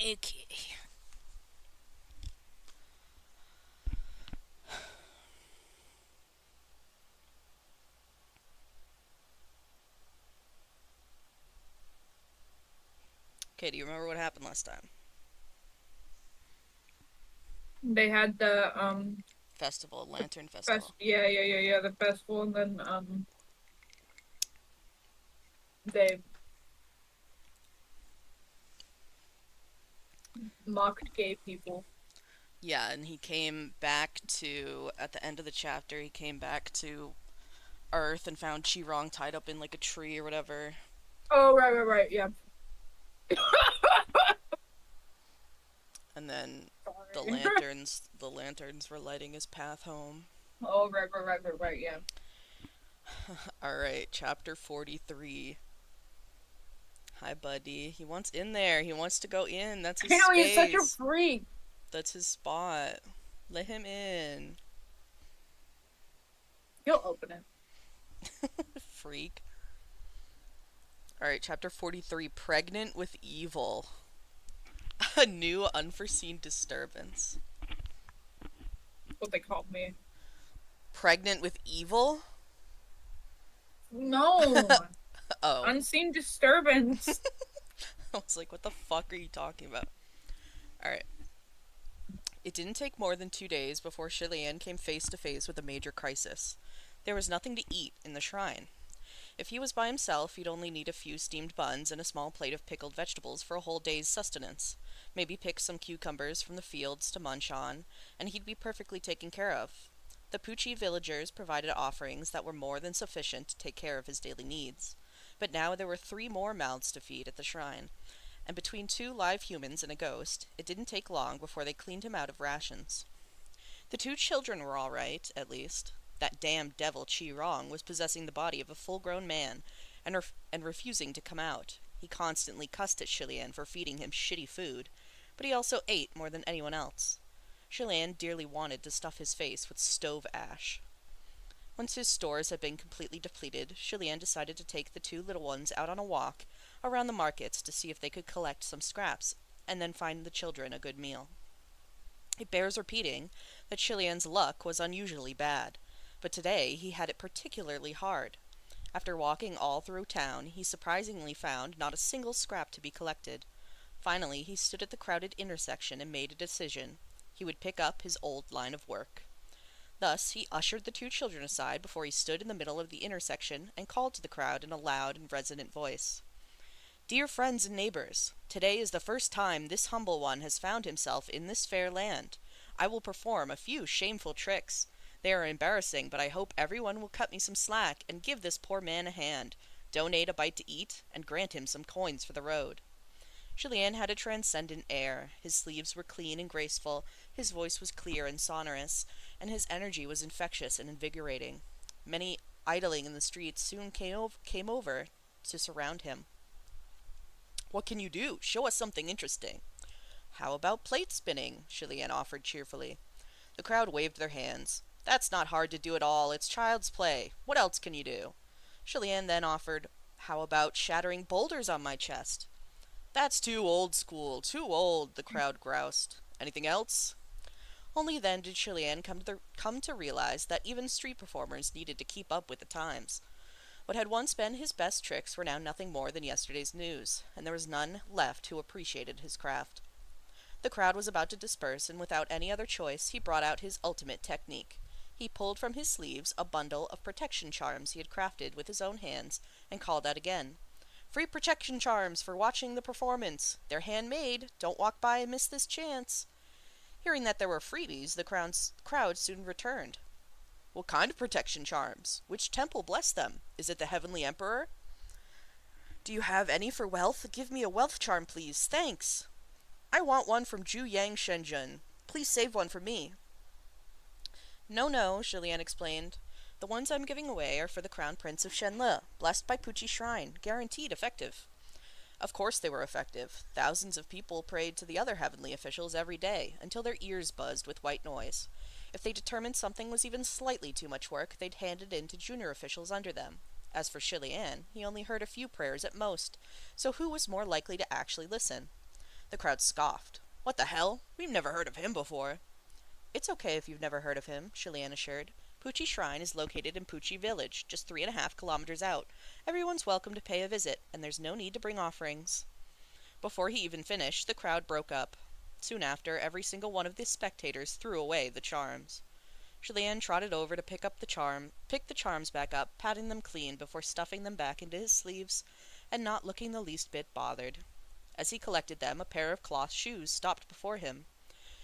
Okay. Okay, do you remember what happened last time? They had the Festival, the Lantern fest Festival. yeah, the festival, and then they mocked gay people. Yeah, and he came back to, at the end of the chapter, he came back to Earth and found Chi-Rong tied up in like a tree or whatever. Oh, right, yeah. And then Sorry. the lanterns were lighting his path home. Oh, right, yeah. Alright, chapter 43. Hi, buddy. He wants in there. He wants to go in. That's his I know he's such a space. freak. That's his spot. Let him in. He'll open it. Freak. Alright, chapter 43. Pregnant with Evil. A new unforeseen disturbance. What they called me. Pregnant with Evil? No, Oh. unseen disturbance. I was like, what the fuck are you talking about? Alright. It didn't take more than 2 days before Shilian came face to face with a major crisis. There was nothing to eat in the shrine. If he was by himself, he'd only need a few steamed buns and a small plate of pickled vegetables for a whole day's sustenance. Maybe pick some cucumbers from the fields to munch on, and he'd be perfectly taken care of. The Poochie villagers provided offerings that were more than sufficient to take care of his daily needs. But now there were 3 more mouths to feed at the shrine, and between 2 live humans and a ghost, it didn't take long before they cleaned him out of rations. The 2 children were all right, at least. That damned devil Chi-Rong was possessing the body of a full-grown man and refusing to come out. He constantly cussed at Shilian for feeding him shitty food, but he also ate more than anyone else. Shilian dearly wanted to stuff his face with stove ash. Once his stores had been completely depleted, Shilian decided to take the 2 little ones out on a walk around the markets to see if they could collect some scraps and then find the children a good meal. It bears repeating that Shilian's luck was unusually bad, but today he had it particularly hard. After walking all through town, he surprisingly found not a single scrap to be collected. Finally, he stood at the crowded intersection and made a decision. He would pick up his old line of work. Thus, he ushered the 2 children aside before he stood in the middle of the intersection and called to the crowd in a loud and resonant voice. Dear friends and neighbors, today is the first time this humble one has found himself in this fair land. I will perform a few shameful tricks. They are embarrassing, but I hope everyone will cut me some slack and give this poor man a hand, donate a bite to eat, and grant him some coins for the road. Julien had a transcendent air. His sleeves were clean and graceful, his voice was clear and sonorous, and his energy was infectious and invigorating. Many idling in the streets soon came over to surround him. What can you do? Show us something interesting. How about plate spinning? Julien offered cheerfully. The crowd waved their hands. That's not hard to do at all. It's child's play. What else can you do? Julien then offered, How about shattering boulders on my chest? That's too old school. Too old, the crowd groused. Anything else? Only then did Julien come to realize that even street performers needed to keep up with the times. What had once been his best tricks were now nothing more than yesterday's news, and there was none left who appreciated his craft. The crowd was about to disperse, and without any other choice, he brought out his ultimate technique. He pulled from his sleeves a bundle of protection charms he had crafted with his own hands, and called out again. Free protection charms for watching the performance. They're handmade. Don't walk by and miss this chance. Hearing that there were freebies, the crowd soon returned. What kind of protection charms? Which temple blessed them? Is it the Heavenly Emperor? Do you have any for wealth? Give me a wealth charm, please. Thanks. I want one from Ju Yang Shenjun. Please save one for me. No, no, Julien explained. The ones I'm giving away are for the Crown Prince of Shenle, blessed by Pucci Shrine, guaranteed effective. Of course they were effective. Thousands of people prayed to the other heavenly officials every day, until their ears buzzed with white noise. If they determined something was even slightly too much work, they'd hand it in to junior officials under them. As for Shilian, he only heard a few prayers at most, so who was more likely to actually listen? The crowd scoffed. What the hell? We've never heard of him before. It's okay if you've never heard of him, Shilian assured. Poochie Shrine is located in Poochie Village, just 3.5 kilometers out. Everyone's welcome to pay a visit, and there's no need to bring offerings. Before he even finished, the crowd broke up. Soon after, every single one of the spectators threw away the charms. Shilian trotted over to pick the charms back up, patting them clean before stuffing them back into his sleeves, and not looking the least bit bothered. As he collected them, a pair of cloth shoes stopped before him.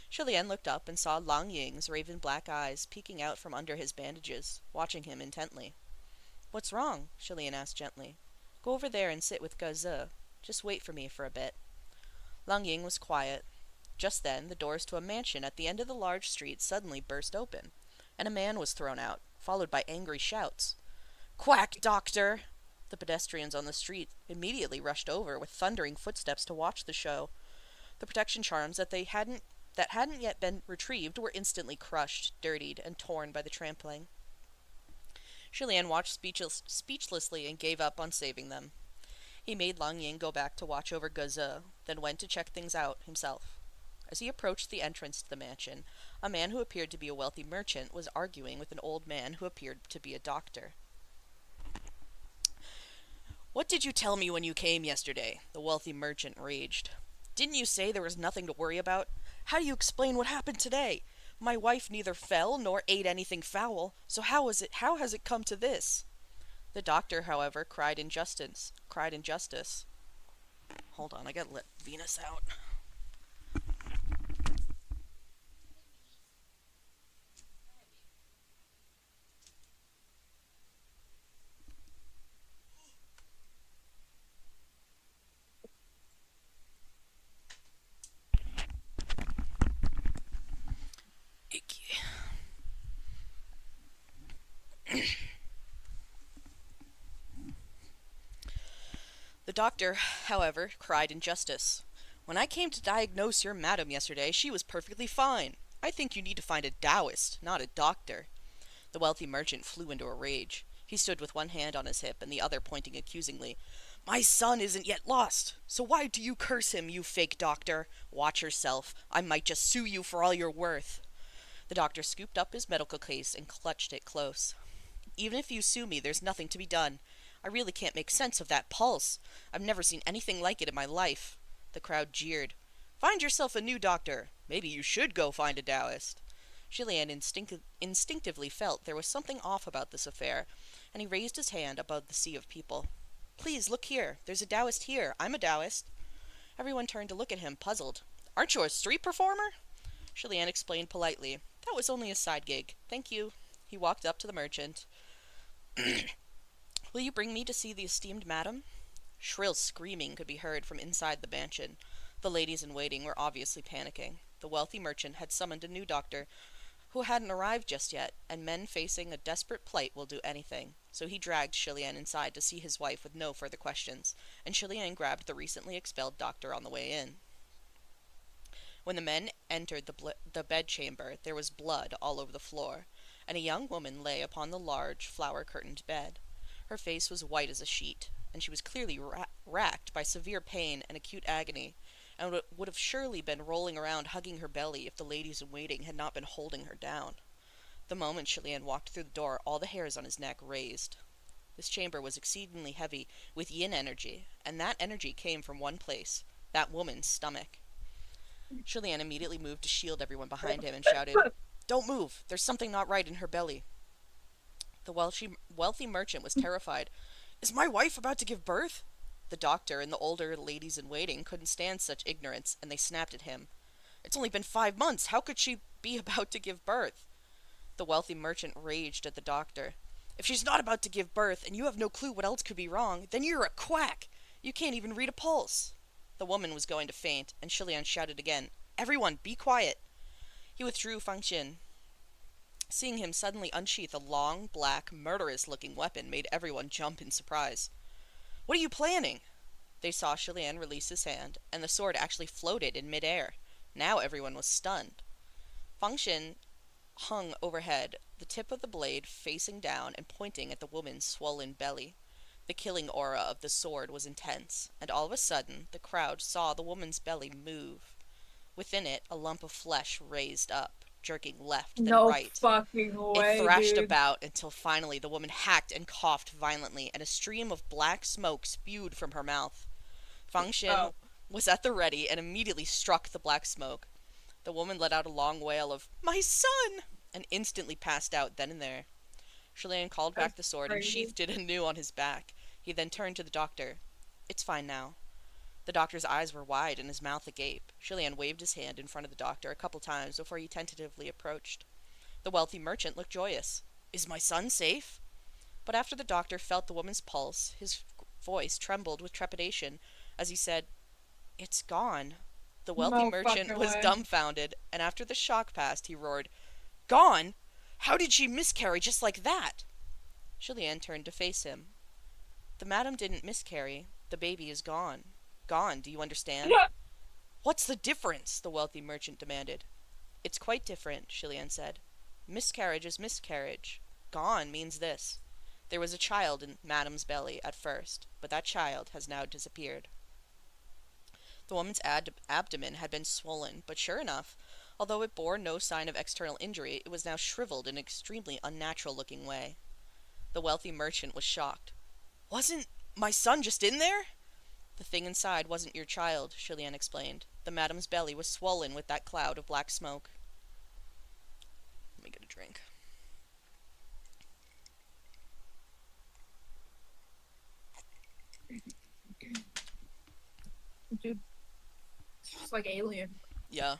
Shilian looked up and saw Lang Ying's raven black eyes peeking out from under his bandages, watching him intently. What's wrong? Shilian asked gently. Go over there and sit with Gaze. Just wait for me for a bit. Lang Ying was quiet. Just then, the doors to a mansion at the end of the large street suddenly burst open, and a man was thrown out, followed by angry shouts. Quack, doctor! The pedestrians on the street immediately rushed over with thundering footsteps to watch the show. The protection charms that hadn't yet been retrieved were instantly crushed, dirtied, and torn by the trampling. Shilian watched speechlessly and gave up on saving them. He made Lang Ying go back to watch over Gaze, then went to check things out himself. As he approached the entrance to the mansion, a man who appeared to be a wealthy merchant was arguing with an old man who appeared to be a doctor. What did you tell me when you came yesterday? The wealthy merchant raged. Didn't you say there was nothing to worry about? How do you explain what happened today? My wife neither fell nor ate anything foul, so how has it come to this? The doctor, however, cried injustice. Hold on, I gotta let Venus out. Icky. The doctor, however, cried injustice. When I came to diagnose your madam yesterday, she was perfectly fine. I think you need to find a Taoist, not a doctor. The wealthy merchant flew into a rage. He stood with one hand on his hip and the other pointing accusingly. My son isn't yet lost, so why do you curse him, you fake doctor? Watch yourself. I might just sue you for all you're worth. The doctor scooped up his medical case and clutched it close. Even if you sue me, there's nothing to be done. I really can't make sense of that pulse. I've never seen anything like it in my life. The crowd jeered. Find yourself a new doctor. Maybe you should go find a Taoist. Shilian instinctively felt there was something off about this affair, and he raised his hand above the sea of people. Please, look here. There's a Taoist here. I'm a Taoist. Everyone turned to look at him, puzzled. Aren't you a street performer? Shilian explained politely. That was only a side gig. Thank you. He walked up to the merchant. Will you bring me to see the esteemed madam? Shrill screaming could be heard from inside the mansion. The ladies in waiting were obviously panicking. The wealthy merchant had summoned a new doctor who hadn't arrived just yet, and men facing a desperate plight will do anything. So he dragged Shilian inside to see his wife with no further questions, and Shilian grabbed the recently expelled doctor on the way in. When the men entered the bedchamber, there was blood all over the floor, and a young woman lay upon the large, flower-curtained bed. Her face was white as a sheet, and she was clearly racked by severe pain and acute agony, and would have surely been rolling around hugging her belly if the ladies in waiting had not been holding her down. The moment Shilian walked through the door, all the hairs on his neck raised. This chamber was exceedingly heavy, with yin energy, and that energy came from one place, that woman's stomach. Shilian immediately moved to shield everyone behind him and shouted, Don't move! There's something not right in her belly. The wealthy merchant was terrified. Is my wife about to give birth? The doctor and the older ladies in waiting couldn't stand such ignorance, and they snapped at him. It's only been 5 months. How could she be about to give birth? The wealthy merchant raged at the doctor. If she's not about to give birth, and you have no clue what else could be wrong, then you're a quack. You can't even read a pulse. The woman was going to faint, and Shilian shouted again, Everyone, be quiet. He withdrew Fang Xin. Seeing him suddenly unsheath a long, black, murderous-looking weapon made everyone jump in surprise. What are you planning? They saw Shilian release his hand, and the sword actually floated in midair. Now everyone was stunned. Fang Xin hung overhead, the tip of the blade facing down and pointing at the woman's swollen belly. The killing aura of the sword was intense, and all of a sudden the crowd saw the woman's belly move. Within it, a lump of flesh raised up, jerking left, then No right. fucking It way, thrashed dude. about until finally the woman hacked and coughed violently, and a stream of black smoke spewed from her mouth. Fang Xin Oh, was at the ready and immediately struck the black smoke. The woman let out a long wail of, "My son!" and instantly passed out then and there. Shulian called that's back the sword and crazy. sheathed it anew on his back. He then turned to the doctor. "It's fine now." The doctor's eyes were wide and his mouth agape. Shulian waved his hand in front of the doctor a couple times before he tentatively approached. The wealthy merchant looked joyous. "Is my son safe?" But after the doctor felt the woman's pulse, his voice trembled with trepidation as he said, "It's gone." The wealthy No merchant fucking was way. dumbfounded, and after the shock passed, he roared, "Gone? How did she miscarry just like that?" Julien turned to face him. "The madam didn't miscarry. The baby is gone. Gone, do you understand?" "What's the difference?" the wealthy merchant demanded. "It's quite different," Julien said. "Miscarriage is miscarriage. Gone means this. There was a child in madam's belly at first, but that child has now disappeared." The woman's abdomen had been swollen, but sure enough, although it bore no sign of external injury, it was now shriveled in an extremely unnatural-looking way. The wealthy merchant was shocked. "Wasn't my son just in there?" "The thing inside wasn't your child," Julien explained. "The madam's belly was swollen with that cloud of black smoke." Let me get a drink. Dude, it's just like Alien. Yeah.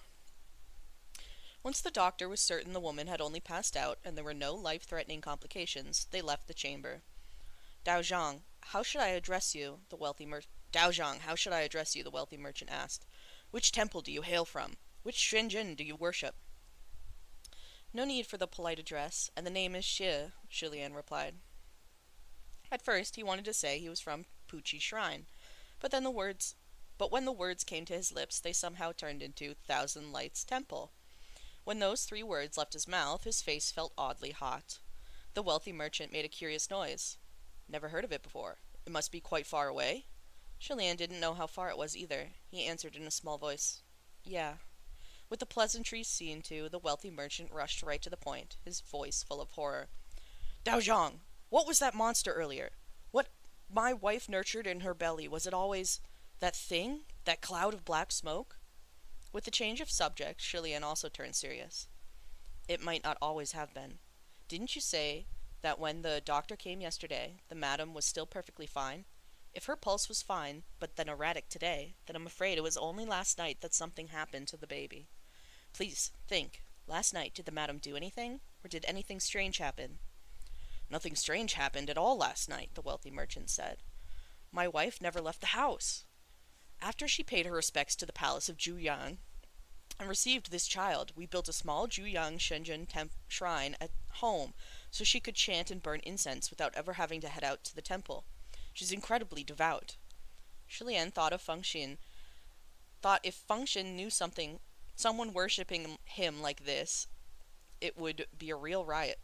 Once the doctor was certain the woman had only passed out and there were no life-threatening complications, they left the chamber. Dao Zhang, how should I address you? Dao Zhang, how should I address you? The wealthy merchant asked. "Which temple do you hail from? Which Shenzhen do you worship?" "No need for the polite address, and the name is Shi," Julien replied. At first, he wanted to say he was from Puchi Shrine, but when the words came to his lips, they somehow turned into Thousand Lights Temple. When those three words left his mouth, his face felt oddly hot. The wealthy merchant made a curious noise. "Never heard of it before. It must be quite far away?" Julien didn't know how far it was either. He answered in a small voice, "Yeah." With the pleasantries seen to, the wealthy merchant rushed right to the point, his voice full of horror. "Dao Zhang, what was that monster earlier? What my wife nurtured in her belly, was it always that thing? That cloud of black smoke?" With the change of subject, Julien also turned serious. "It might not always have been. Didn't you say that when the doctor came yesterday, the madam was still perfectly fine? If her pulse was fine, but then erratic today, then I'm afraid it was only last night that something happened to the baby. Please, think. Last night, did the madam do anything? Or did anything strange happen?" "Nothing strange happened at all last night," the wealthy merchant said. "My wife never left the house. After she paid her respects to the palace of Juyang and received this child, we built a small Juyang Shenzhen shrine at home so she could chant and burn incense without ever having to head out to the temple. She's incredibly devout." Julien thought if Feng Xin knew someone worshipping him like this, it would be a real riot.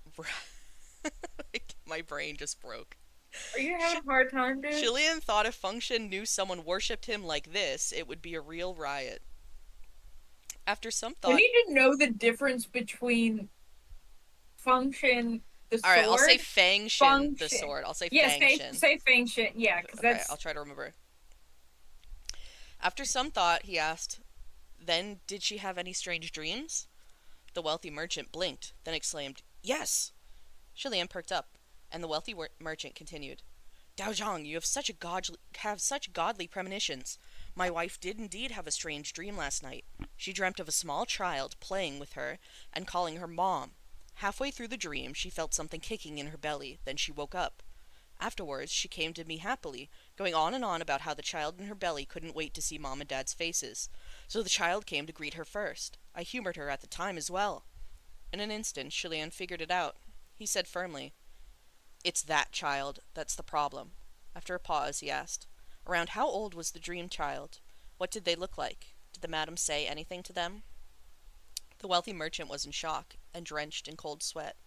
My brain just broke. Are you having a hard time, dude? Julien thought if Feng Xin knew someone worshipped him like this, it would be a real riot. After some We thought... need to know the difference between function, the sword. Alright, I'll say Fang Xin, the sword. I'll say yes, Fang Xin. say Fang Xin. Yeah, because Okay, that's... I'll try to remember. After some thought, he asked, "Then, did she have any strange dreams?" The wealthy merchant blinked, then exclaimed, "Yes!" Julien perked up, and the wealthy merchant continued, "Dao Zhang, you have such godly premonitions. My wife did indeed have a strange dream last night. She dreamt of a small child playing with her and calling her mom. Halfway through the dream, she felt something kicking in her belly, then she woke up. Afterwards, she came to me happily, going on and on about how the child in her belly couldn't wait to see Mom and Dad's faces. So the child came to greet her first. I humored her at the time as well." In an instant, Julien figured it out. He said firmly, "It's that child that's the problem." After a pause, he asked, "Around how old was the dream child? What did they look like? Did the madam say anything to them?" The wealthy merchant was in shock and drenched in cold sweat.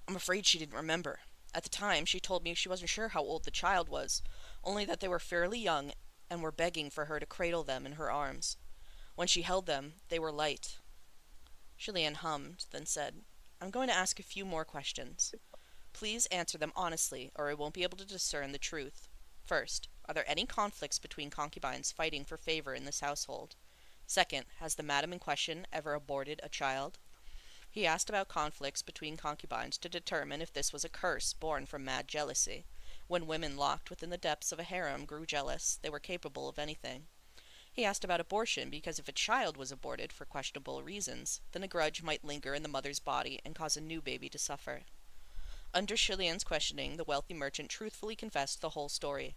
"I'm afraid she didn't remember. At the time, she told me she wasn't sure how old the child was, only that they were fairly young and were begging for her to cradle them in her arms. When she held them, they were light. Julianne hummed, then said, I'm going to ask a few more questions. Please answer them honestly, or I won't be able to discern the truth. First, are there any conflicts between concubines fighting for favor in this household? Second, has the madam in question ever aborted a child? He asked about conflicts between concubines to determine if this was a curse born from mad jealousy. When women locked within the depths of a harem grew jealous, they were capable of anything. He asked about abortion because if a child was aborted for questionable reasons, then a grudge might linger in the mother's body and cause a new baby to suffer. Under Julianne's questioning, the wealthy merchant truthfully confessed the whole story.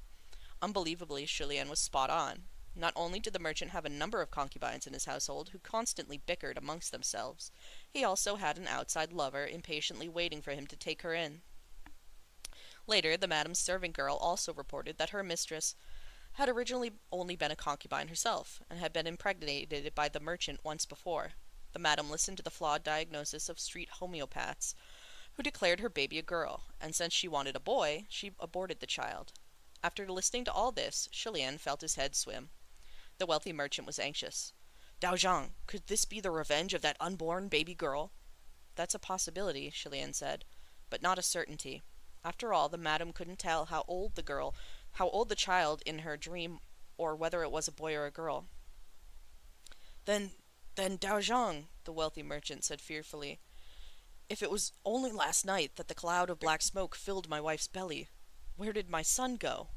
Unbelievably, Julianne was spot on. Not only did the merchant have a number of concubines in his household who constantly bickered amongst themselves, he also had an outside lover impatiently waiting for him to take her in. Later, the madam's servant girl also reported that her mistress had originally only been a concubine herself, and had been impregnated by the merchant once before. The madam listened to the flawed diagnosis of street homeopaths, who declared her baby a girl, and since she wanted a boy, she aborted the child. After listening to all this, Julianne felt his head swim. The wealthy merchant was anxious. Dao Zhang, could this be the revenge of that unborn baby girl? That's a possibility, Julianne said, but not a certainty. After all, the madam couldn't tell how old the child in her dream, or whether it was a boy or a girl. Then Dao Zhang, the wealthy merchant said fearfully, if it was only last night that the cloud of black smoke filled my wife's belly, where did my son go?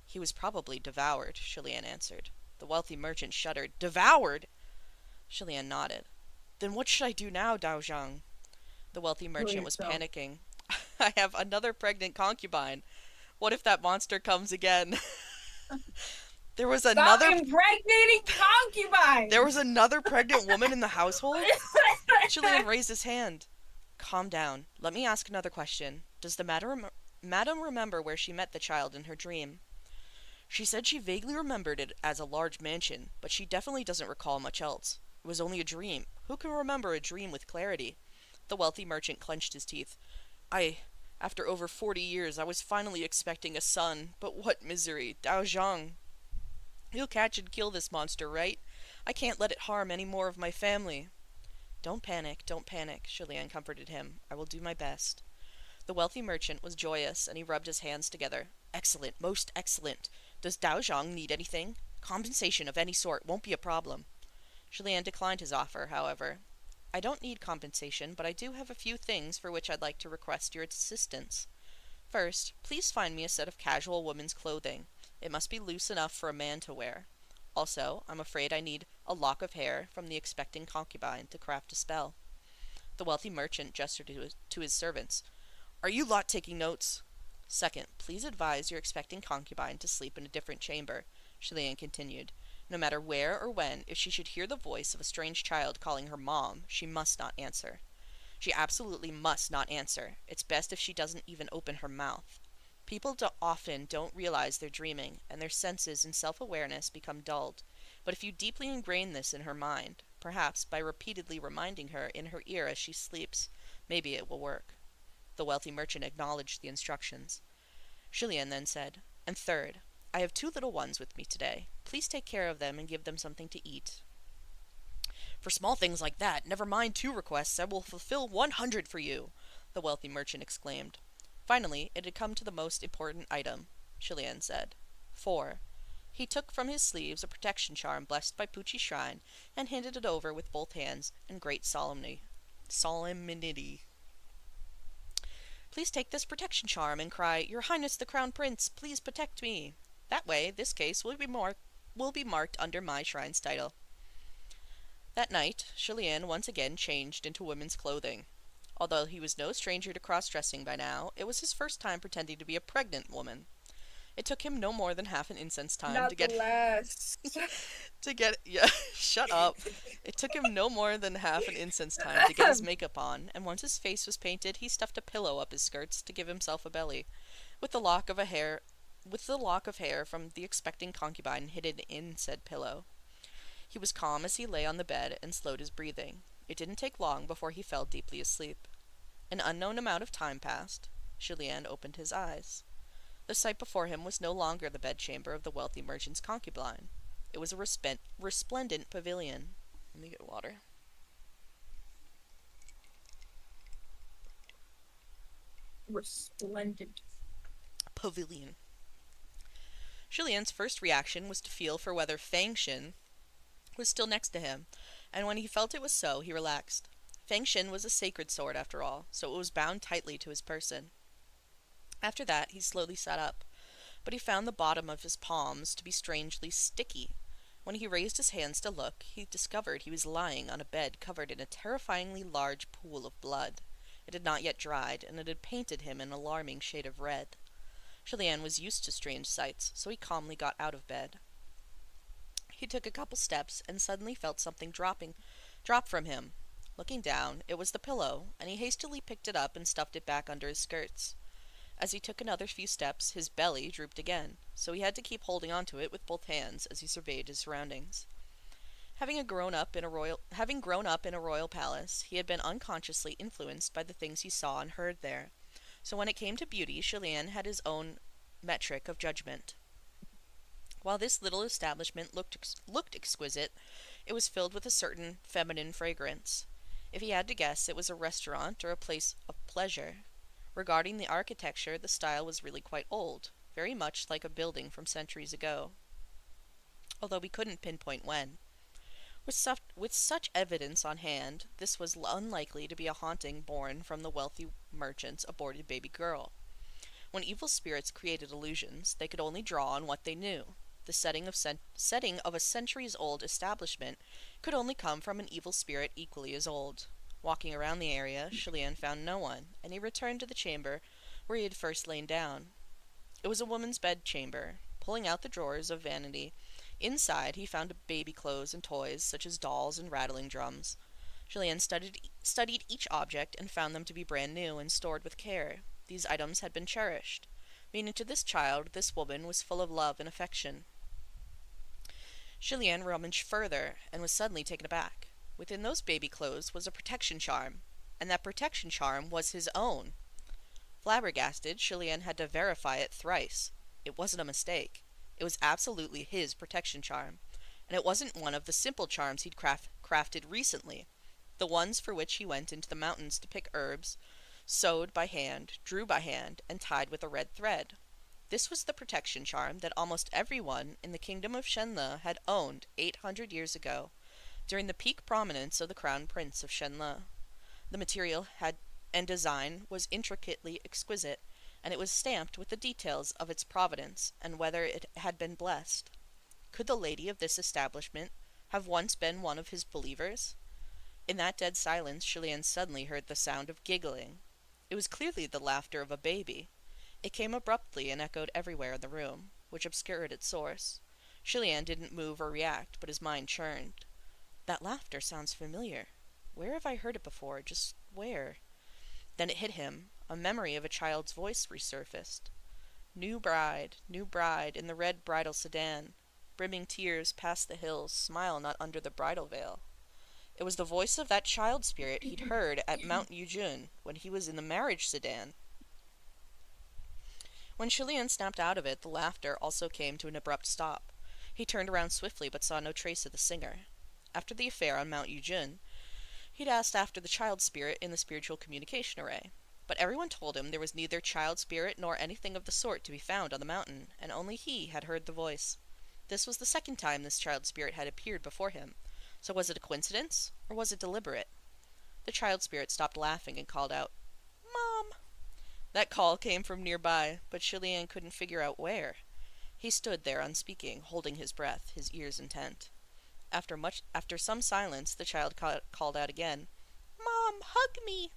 He was probably devoured, Julianne answered. The wealthy merchant shuddered. Devoured? Julianne nodded. Then what should I do now, Dao Zhang? The wealthy merchant was panicking. I have another pregnant concubine. What if that monster comes again? There was another impregnating concubine. There was another pregnant woman in the household? Julianne raised his hand. Calm down. Let me ask another question. Does the madam remember where she met the child in her dream? She said she vaguely remembered it as a large mansion, but she definitely doesn't recall much else. It was only a dream. Who can remember a dream with clarity? The wealthy merchant clenched his teeth. After over 40 years, I was finally expecting a son, but what misery. Dao Zhang. You'll catch and kill this monster, right? I can't let it harm any more of my family. Don't panic, Julianne comforted him. I will do my best. The wealthy merchant was joyous, and he rubbed his hands together. Excellent, most excellent. Does Dao Zhang need anything? Compensation of any sort won't be a problem. Julianne declined his offer, however. I don't need compensation, but I do have a few things for which I'd like to request your assistance. First, please find me a set of casual women's clothing. It must be loose enough for a man to wear. Also, I'm afraid I need a lock of hair from the expecting concubine to craft a spell. The wealthy merchant gestured to his servants. Are you lot taking notes? Second, please advise your expecting concubine to sleep in a different chamber, Julianne continued. No matter where or when, if she should hear the voice of a strange child calling her mom, she must not answer. She absolutely must not answer. It's best if she doesn't even open her mouth. People often don't realize they're dreaming, and their senses and self-awareness become dulled. But if you deeply ingrain this in her mind, perhaps by repeatedly reminding her in her ear as she sleeps, maybe it will work. The wealthy merchant acknowledged the instructions. Julianne then said, And third, I have 2 little ones with me today. Please take care of them and give them something to eat. For small things like that, never mind 2 requests, I will fulfill 100 for you, the wealthy merchant exclaimed. Finally, it had come to the most important item, Julianne said. 4. He took from his sleeves a protection charm blessed by Pucci Shrine and handed it over with both hands in great solemnity. Please take this protection charm and cry, Your Highness the Crown Prince, please protect me. That way, this case will be marked under my shrine's title. That night, Julianne once again changed into women's clothing. Although he was no stranger to cross-dressing by now, it was his first time pretending to be a pregnant woman. It took him no more than half an incense time Not to get the last. yeah, shut up. It took him no more than half an incense time to get his makeup on, and once his face was painted, he stuffed a pillow up his skirts to give himself a belly, with the lock of hair from the expecting concubine hidden in said pillow. He was calm as he lay on the bed and slowed his breathing. It didn't take long before he fell deeply asleep. An unknown amount of time passed. Julien opened his eyes. The sight before him was no longer the bedchamber of the wealthy merchant's concubine. It was a resplendent pavilion. Let me get water. Resplendent. Pavilion. Julien's first reaction was to feel for whether Fang Xin was still next to him, and when he felt it was so, he relaxed. Fang Xin was a sacred sword, after all, so it was bound tightly to his person. After that, he slowly sat up, but he found the bottom of his palms to be strangely sticky. When he raised his hands to look, he discovered he was lying on a bed covered in a terrifyingly large pool of blood. It had not yet dried, and it had painted him an alarming shade of red. Julien was used to strange sights, so he calmly got out of bed. He took a couple steps and suddenly felt something drop from him. Looking down, it was the pillow, and he hastily picked it up and stuffed it back under his skirts. As he took another few steps, his belly drooped again, so he had to keep holding onto it with both hands as he surveyed his surroundings. Having grown up in a royal palace, he had been unconsciously influenced by the things he saw and heard there. So when it came to beauty, Julien had his own metric of judgment. While this little establishment looked exquisite, it was filled with a certain feminine fragrance. If he had to guess, it was a restaurant or a place of pleasure. Regarding the architecture, the style was really quite old, very much like a building from centuries ago, although we couldn't pinpoint when. With such evidence on hand, this was unlikely to be a haunting born from the wealthy merchant's aborted baby girl. When evil spirits created illusions, they could only draw on what they knew. The setting of a centuries-old establishment could only come from an evil spirit equally as old. Walking around the area, Julien found no one, and he returned to the chamber where he had first lain down. It was a woman's bedchamber. Pulling out the drawers of vanity, inside he found baby clothes and toys, such as dolls and rattling drums. Julien studied each object and found them to be brand new and stored with care. These items had been cherished, meaning to this child this woman was full of love and affection. Julien rummaged further and was suddenly taken aback. Within those baby clothes was a protection charm, and that protection charm was his own. Flabbergasted, Julien had to verify it thrice. It wasn't a mistake. It was absolutely his protection charm, and it wasn't one of the simple charms he'd crafted recently, the ones for which he went into the mountains to pick herbs, sewed by hand, drew by hand, and tied with a red thread. This was the protection charm that almost everyone in the kingdom of Shenle had owned 800 years ago, during the peak prominence of the crown prince of Shenle. The material and design was intricately exquisite, and it was stamped with the details of its provenance and whether it had been blessed. Could the lady of this establishment have once been one of his believers? In that dead silence, Julien suddenly heard the sound of giggling. It was clearly the laughter of a baby. It came abruptly and echoed everywhere in the room, which obscured its source. Julien didn't move or react, but his mind churned. That laughter sounds familiar. Where have I heard it before? Just where? Then it hit him. A memory of a child's voice resurfaced. New bride, in the red bridal sedan. Brimming tears past the hills, smile not under the bridal veil. It was the voice of that child spirit he'd heard at Mount Yujun when he was in the marriage sedan. When Julien snapped out of it, the laughter also came to an abrupt stop. He turned around swiftly but saw no trace of the singer. After the affair on Mount Yujun, he'd asked after the child spirit in the spiritual communication array. But everyone told him there was neither child spirit nor anything of the sort to be found on the mountain, and only he had heard the voice. This was the second time this child spirit had appeared before him. So was it a coincidence, or was it deliberate? The child spirit stopped laughing and called out, "Mom!" That call came from nearby, but Julien couldn't figure out where. He stood there unspeaking, holding his breath, his ears intent. After some silence, the child called out again, "Mom, hug me!"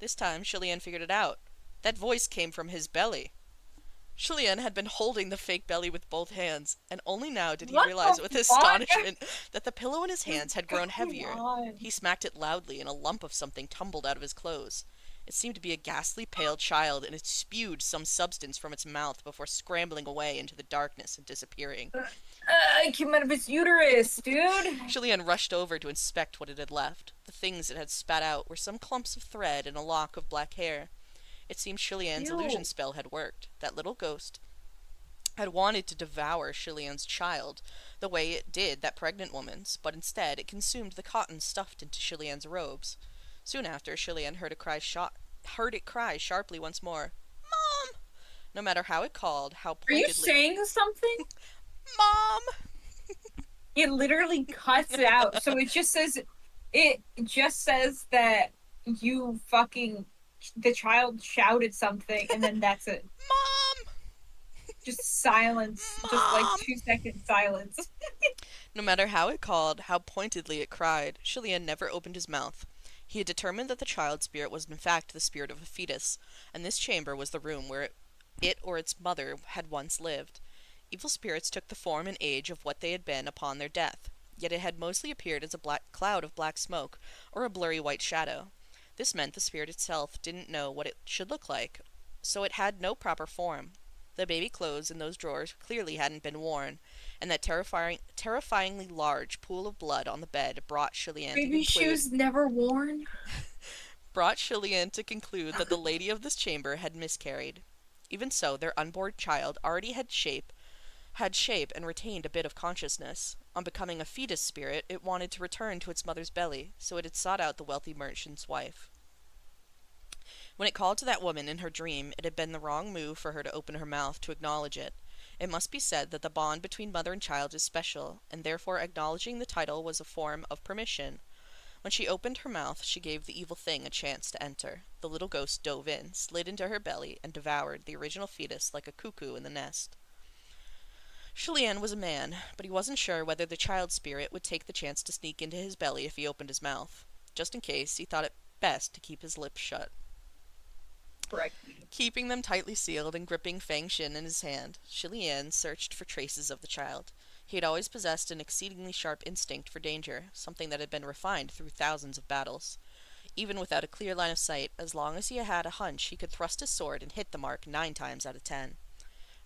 This time, Julien figured it out. That voice came from his belly. Julien had been holding the fake belly with both hands, and only now did he What realize the with fuck? astonishment that the pillow in his hands had grown heavier. God. He smacked it loudly, and a lump of something tumbled out of his clothes. It seemed to be a ghastly pale child, and it spewed some substance from its mouth before scrambling away into the darkness and disappearing. It came out of his uterus, dude. Julien rushed over to inspect what it had left. The things it had spat out were some clumps of thread and a lock of black hair. It seemed Shilian's illusion Ew. spell had worked. That little ghost had wanted to devour Shilian's child the way it did that pregnant woman's, but instead it consumed the cotton stuffed into Shilian's robes. Soon after, Shilian heard it cry sharply once more, "Mom!" No matter how it called, how Are you pointedly, saying something? "Mom!" It literally cuts it out. So it just says that you fucking the child shouted something and then that's it. "Mom! Just silence. Just like Mom!" 2 second silence. No matter how it called, how pointedly it cried, Shilian never opened his mouth. He had determined that the child spirit was in fact the spirit of a fetus, and this chamber was the room where it or its mother had once lived. Evil spirits took the form and age of what they had been upon their death, yet it had mostly appeared as a black cloud of black smoke, or a blurry white shadow. This meant the spirit itself didn't know what it should look like, so it had no proper form. The baby clothes in those drawers clearly hadn't been worn, and that terrifyingly large pool of blood on the bed Baby shoes never worn. brought Shilian to conclude that the lady of this chamber had miscarried. Even so, their unborn child already had shape and retained a bit of consciousness. On becoming a fetus spirit, it wanted to return to its mother's belly, so it had sought out the wealthy merchant's wife. When it called to that woman in her dream, it had been the wrong move for her to open her mouth to acknowledge it. It must be said that the bond between mother and child is special, and therefore acknowledging the title was a form of permission. When she opened her mouth, she gave the evil thing a chance to enter. The little ghost dove in, slid into her belly, and devoured the original fetus like a cuckoo in the nest. Shilian was a man, but he wasn't sure whether the child spirit would take the chance to sneak into his belly if he opened his mouth. Just in case, he thought it best to keep his lips shut. Correct. Keeping them tightly sealed and gripping Fang Shin in his hand, Shilian searched for traces of the child. He had always possessed an exceedingly sharp instinct for danger, something that had been refined through thousands of battles. Even without a clear line of sight, as long as he had a hunch, he could thrust his sword and hit the mark 9 times out of 10.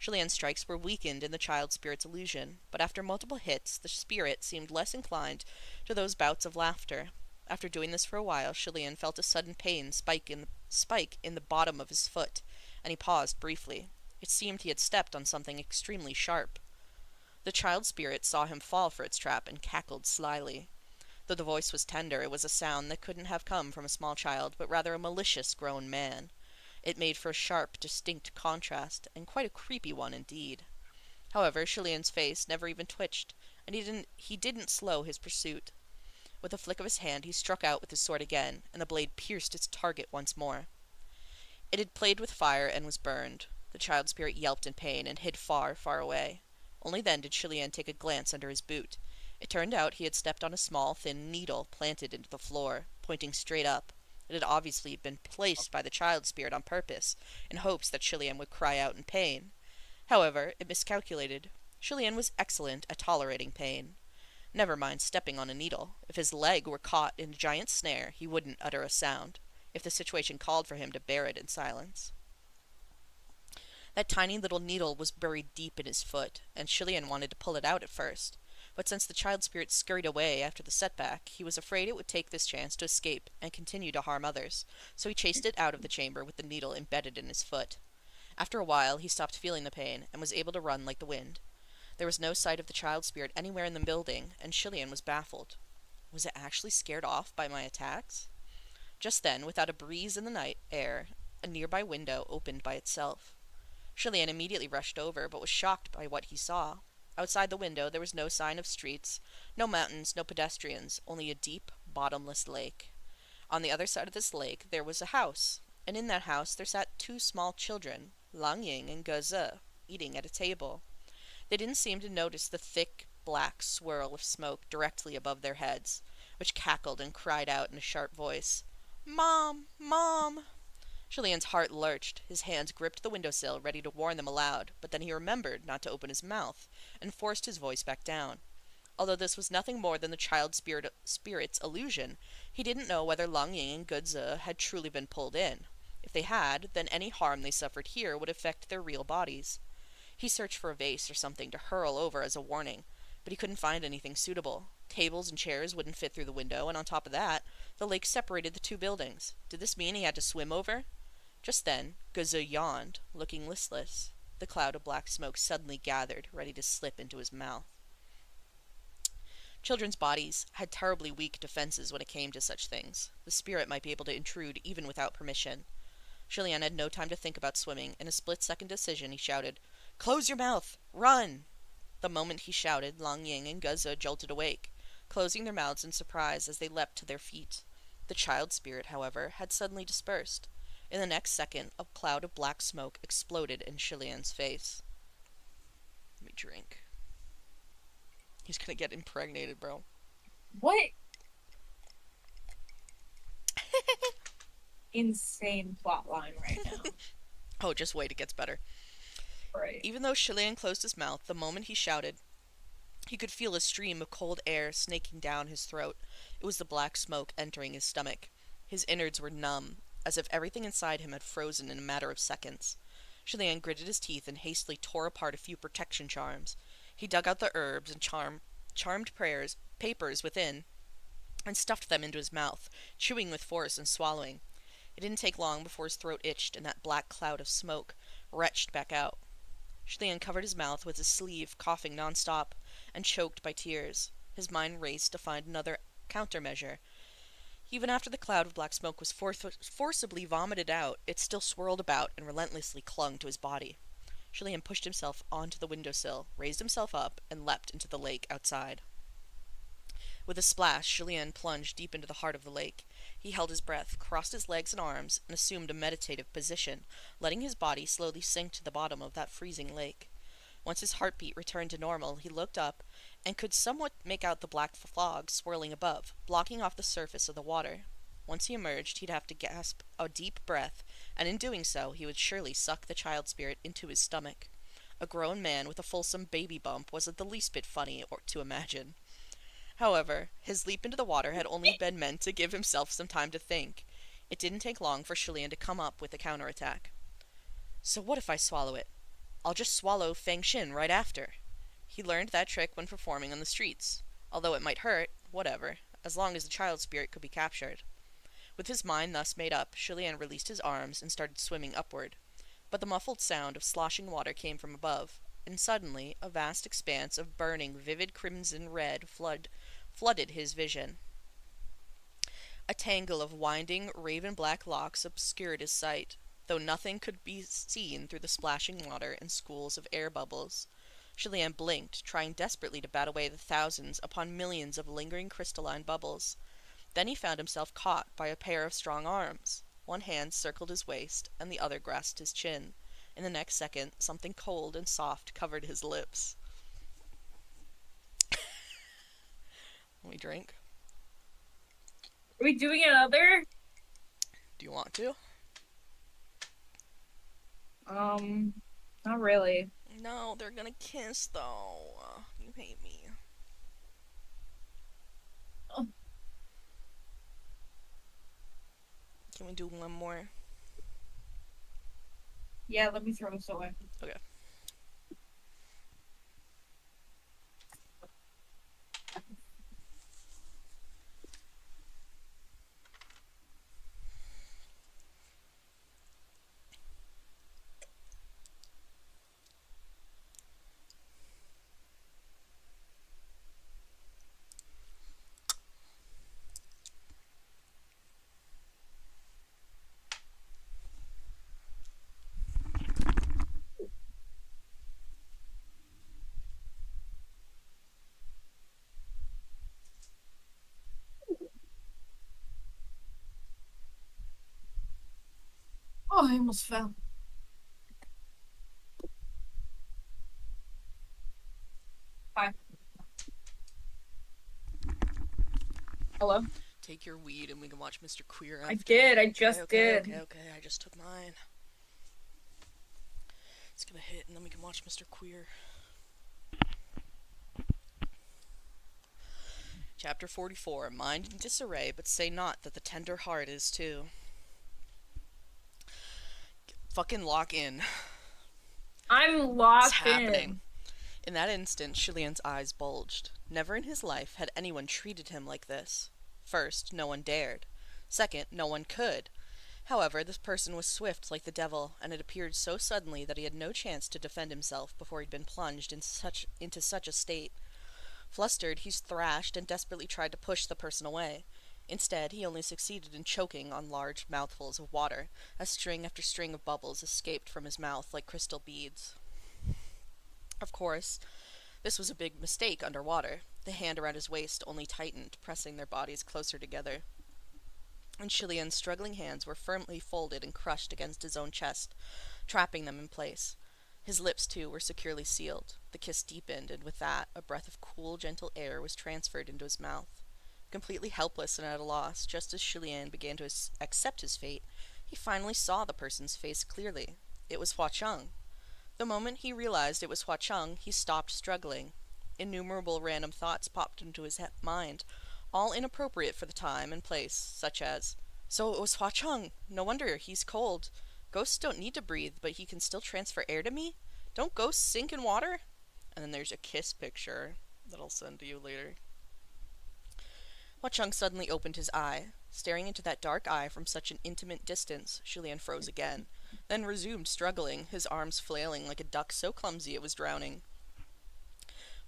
Shilian's strikes were weakened in the child spirit's illusion, but after multiple hits, the spirit seemed less inclined to those bouts of laughter. After doing this for a while, Shilian felt a sudden pain spike in the bottom of his foot, and he paused briefly. It seemed he had stepped on something extremely sharp. The child spirit saw him fall for its trap and cackled slyly. Though the voice was tender, it was a sound that couldn't have come from a small child, but rather a malicious grown man. It made for a sharp, distinct contrast, and quite a creepy one indeed. However, Shilian's face never even twitched, and he didn't slow his pursuit. With a flick of his hand, he struck out with his sword again, and the blade pierced its target once more. It had played with fire and was burned. The child spirit yelped in pain and hid far, far away. Only then did Shilian take a glance under his boot. It turned out he had stepped on a small, thin needle planted into the floor, pointing straight up. It had obviously been placed by the child spirit on purpose, in hopes that Shilian would cry out in pain. However, it miscalculated. Shilian was excellent at tolerating pain. Never mind stepping on a needle. If his leg were caught in a giant snare, he wouldn't utter a sound, if the situation called for him to bear it in silence. That tiny little needle was buried deep in his foot, and Shilian wanted to pull it out at first. But since the child spirit scurried away after the setback, he was afraid it would take this chance to escape and continue to harm others, so he chased it out of the chamber with the needle embedded in his foot. After a while, he stopped feeling the pain, and was able to run like the wind. There was no sign of the child spirit anywhere in the building, and Shilian was baffled. Was it actually scared off by my attacks? Just then, without a breeze in the night air, a nearby window opened by itself. Shilian immediately rushed over, but was shocked by what he saw. Outside the window there was no sign of streets, no mountains, no pedestrians, only a deep, bottomless lake. On the other side of this lake there was a house, and in that house there sat 2 small children, Lang Ying and Ge, eating at a table. They didn't seem to notice the thick, black swirl of smoke directly above their heads, which cackled and cried out in a sharp voice, "Mom! Mom!" Shilian's heart lurched. His hands gripped the windowsill, ready to warn them aloud, but then he remembered not to open his mouth, and forced his voice back down. Although this was nothing more than the child spirit's illusion, he didn't know whether Lang Ying and Ge had truly been pulled in. If they had, then any harm they suffered here would affect their real bodies. He searched for a vase or something to hurl over as a warning, but he couldn't find anything suitable. Tables and chairs wouldn't fit through the window, and on top of that, the lake separated the 2 buildings. Did this mean he had to swim over? Just then, Gazoo yawned, looking listless. The cloud of black smoke suddenly gathered, ready to slip into his mouth. Children's bodies had terribly weak defenses when it came to such things. The spirit might be able to intrude even without permission. Shilian had no time to think about swimming. In a split-second decision, he shouted, "Close your mouth! Run!" The moment he shouted, Lang Ying and Guzza jolted awake, closing their mouths in surprise as they leapt to their feet. The child spirit, however, had suddenly dispersed. In the next second, a cloud of black smoke exploded in Shilian's face. Let me drink. He's gonna get impregnated, bro. What? Insane plot line right now. Oh, just wait, it gets better. Right. Even though Shilian closed his mouth, the moment he shouted, he could feel a stream of cold air snaking down his throat. It was the black smoke entering his stomach. His innards were numb, as if everything inside him had frozen in a matter of seconds. Shilian gritted his teeth and hastily tore apart a few protection charms. He dug out the herbs and charmed papers within, and stuffed them into his mouth, chewing with force and swallowing. It didn't take long before his throat itched and that black cloud of smoke retched back out. Shilian covered his mouth with his sleeve, coughing nonstop, and choked by tears. His mind raced to find another countermeasure. Even after the cloud of black smoke was forcibly vomited out, it still swirled about and relentlessly clung to his body. Shilian pushed himself onto the windowsill, raised himself up, and leapt into the lake outside. With a splash, Shilian plunged deep into the heart of the lake. He held his breath, crossed his legs and arms, and assumed a meditative position, letting his body slowly sink to the bottom of that freezing lake. Once his heartbeat returned to normal, he looked up and could somewhat make out the black fog swirling above, blocking off the surface of the water. Once he emerged, he'd have to gasp a deep breath, and in doing so, he would surely suck the child spirit into his stomach. A grown man with a fulsome baby bump wasn't the least bit funny to imagine. However, his leap into the water had only been meant to give himself some time to think. It didn't take long for Shilian to come up with a counterattack. "So what if I swallow it? I'll just swallow Feng Xin right after." He learned that trick when performing on the streets. Although it might hurt, whatever, as long as the child spirit could be captured. With his mind thus made up, Shilian released his arms and started swimming upward. But the muffled sound of sloshing water came from above, and suddenly a vast expanse of burning, vivid crimson red flooded his vision. A tangle of winding, raven-black locks obscured his sight, though nothing could be seen through the splashing water and schools of air bubbles. Shilian blinked, trying desperately to bat away the thousands upon millions of lingering crystalline bubbles. Then he found himself caught by a pair of strong arms. One hand circled his waist, and the other grasped his chin. In the next second, something cold and soft covered his lips. Let me drink. Are we doing another? Do you want to? Not really. No, they're gonna kiss, though. You hate me. Oh. Can we do one more? Yeah, let me throw this away. Okay. Oh, I almost fell. Hi. Hello? Take your weed and we can watch Mr. Queer after. I did. I just did. Okay. I just took mine. It's gonna hit and then we can watch Mr. Queer. Chapter 44. Mind in disarray, but say not that the tender heart is too. Fucking lock in. I'm locked It's happening. in. In that instant, Shilian's eyes bulged. Never in his life had anyone treated him like this. First, no one dared. Second, no one could. However, this person was swift like the devil, and it appeared so suddenly that he had no chance to defend himself before he'd been plunged into such a state. Flustered, he thrashed and desperately tried to push the person away. Instead, he only succeeded in choking on large mouthfuls of water, as string after string of bubbles escaped from his mouth like crystal beads. Of course, this was a big mistake underwater. The hand around his waist only tightened, pressing their bodies closer together. And Chilian's struggling hands were firmly folded and crushed against his own chest, trapping them in place. His lips, too, were securely sealed. The kiss deepened, and with that, a breath of cool, gentle air was transferred into his mouth. Completely helpless and at a loss, just as Chilian began to accept his fate, he finally saw the person's face clearly. It was Hua Cheng. The moment he realized it was Hua Cheng, he stopped struggling. Innumerable random thoughts popped into his mind, all inappropriate for the time and place, such as, "So it was Hua Cheng. No wonder, he's cold. Ghosts don't need to breathe, but he can still transfer air to me? Don't ghosts sink in water?" And then there's a kiss picture that I'll send to you later. Hua Cheng suddenly opened his eye. Staring into that dark eye from such an intimate distance, Chilian froze again, then resumed struggling, his arms flailing like a duck so clumsy it was drowning.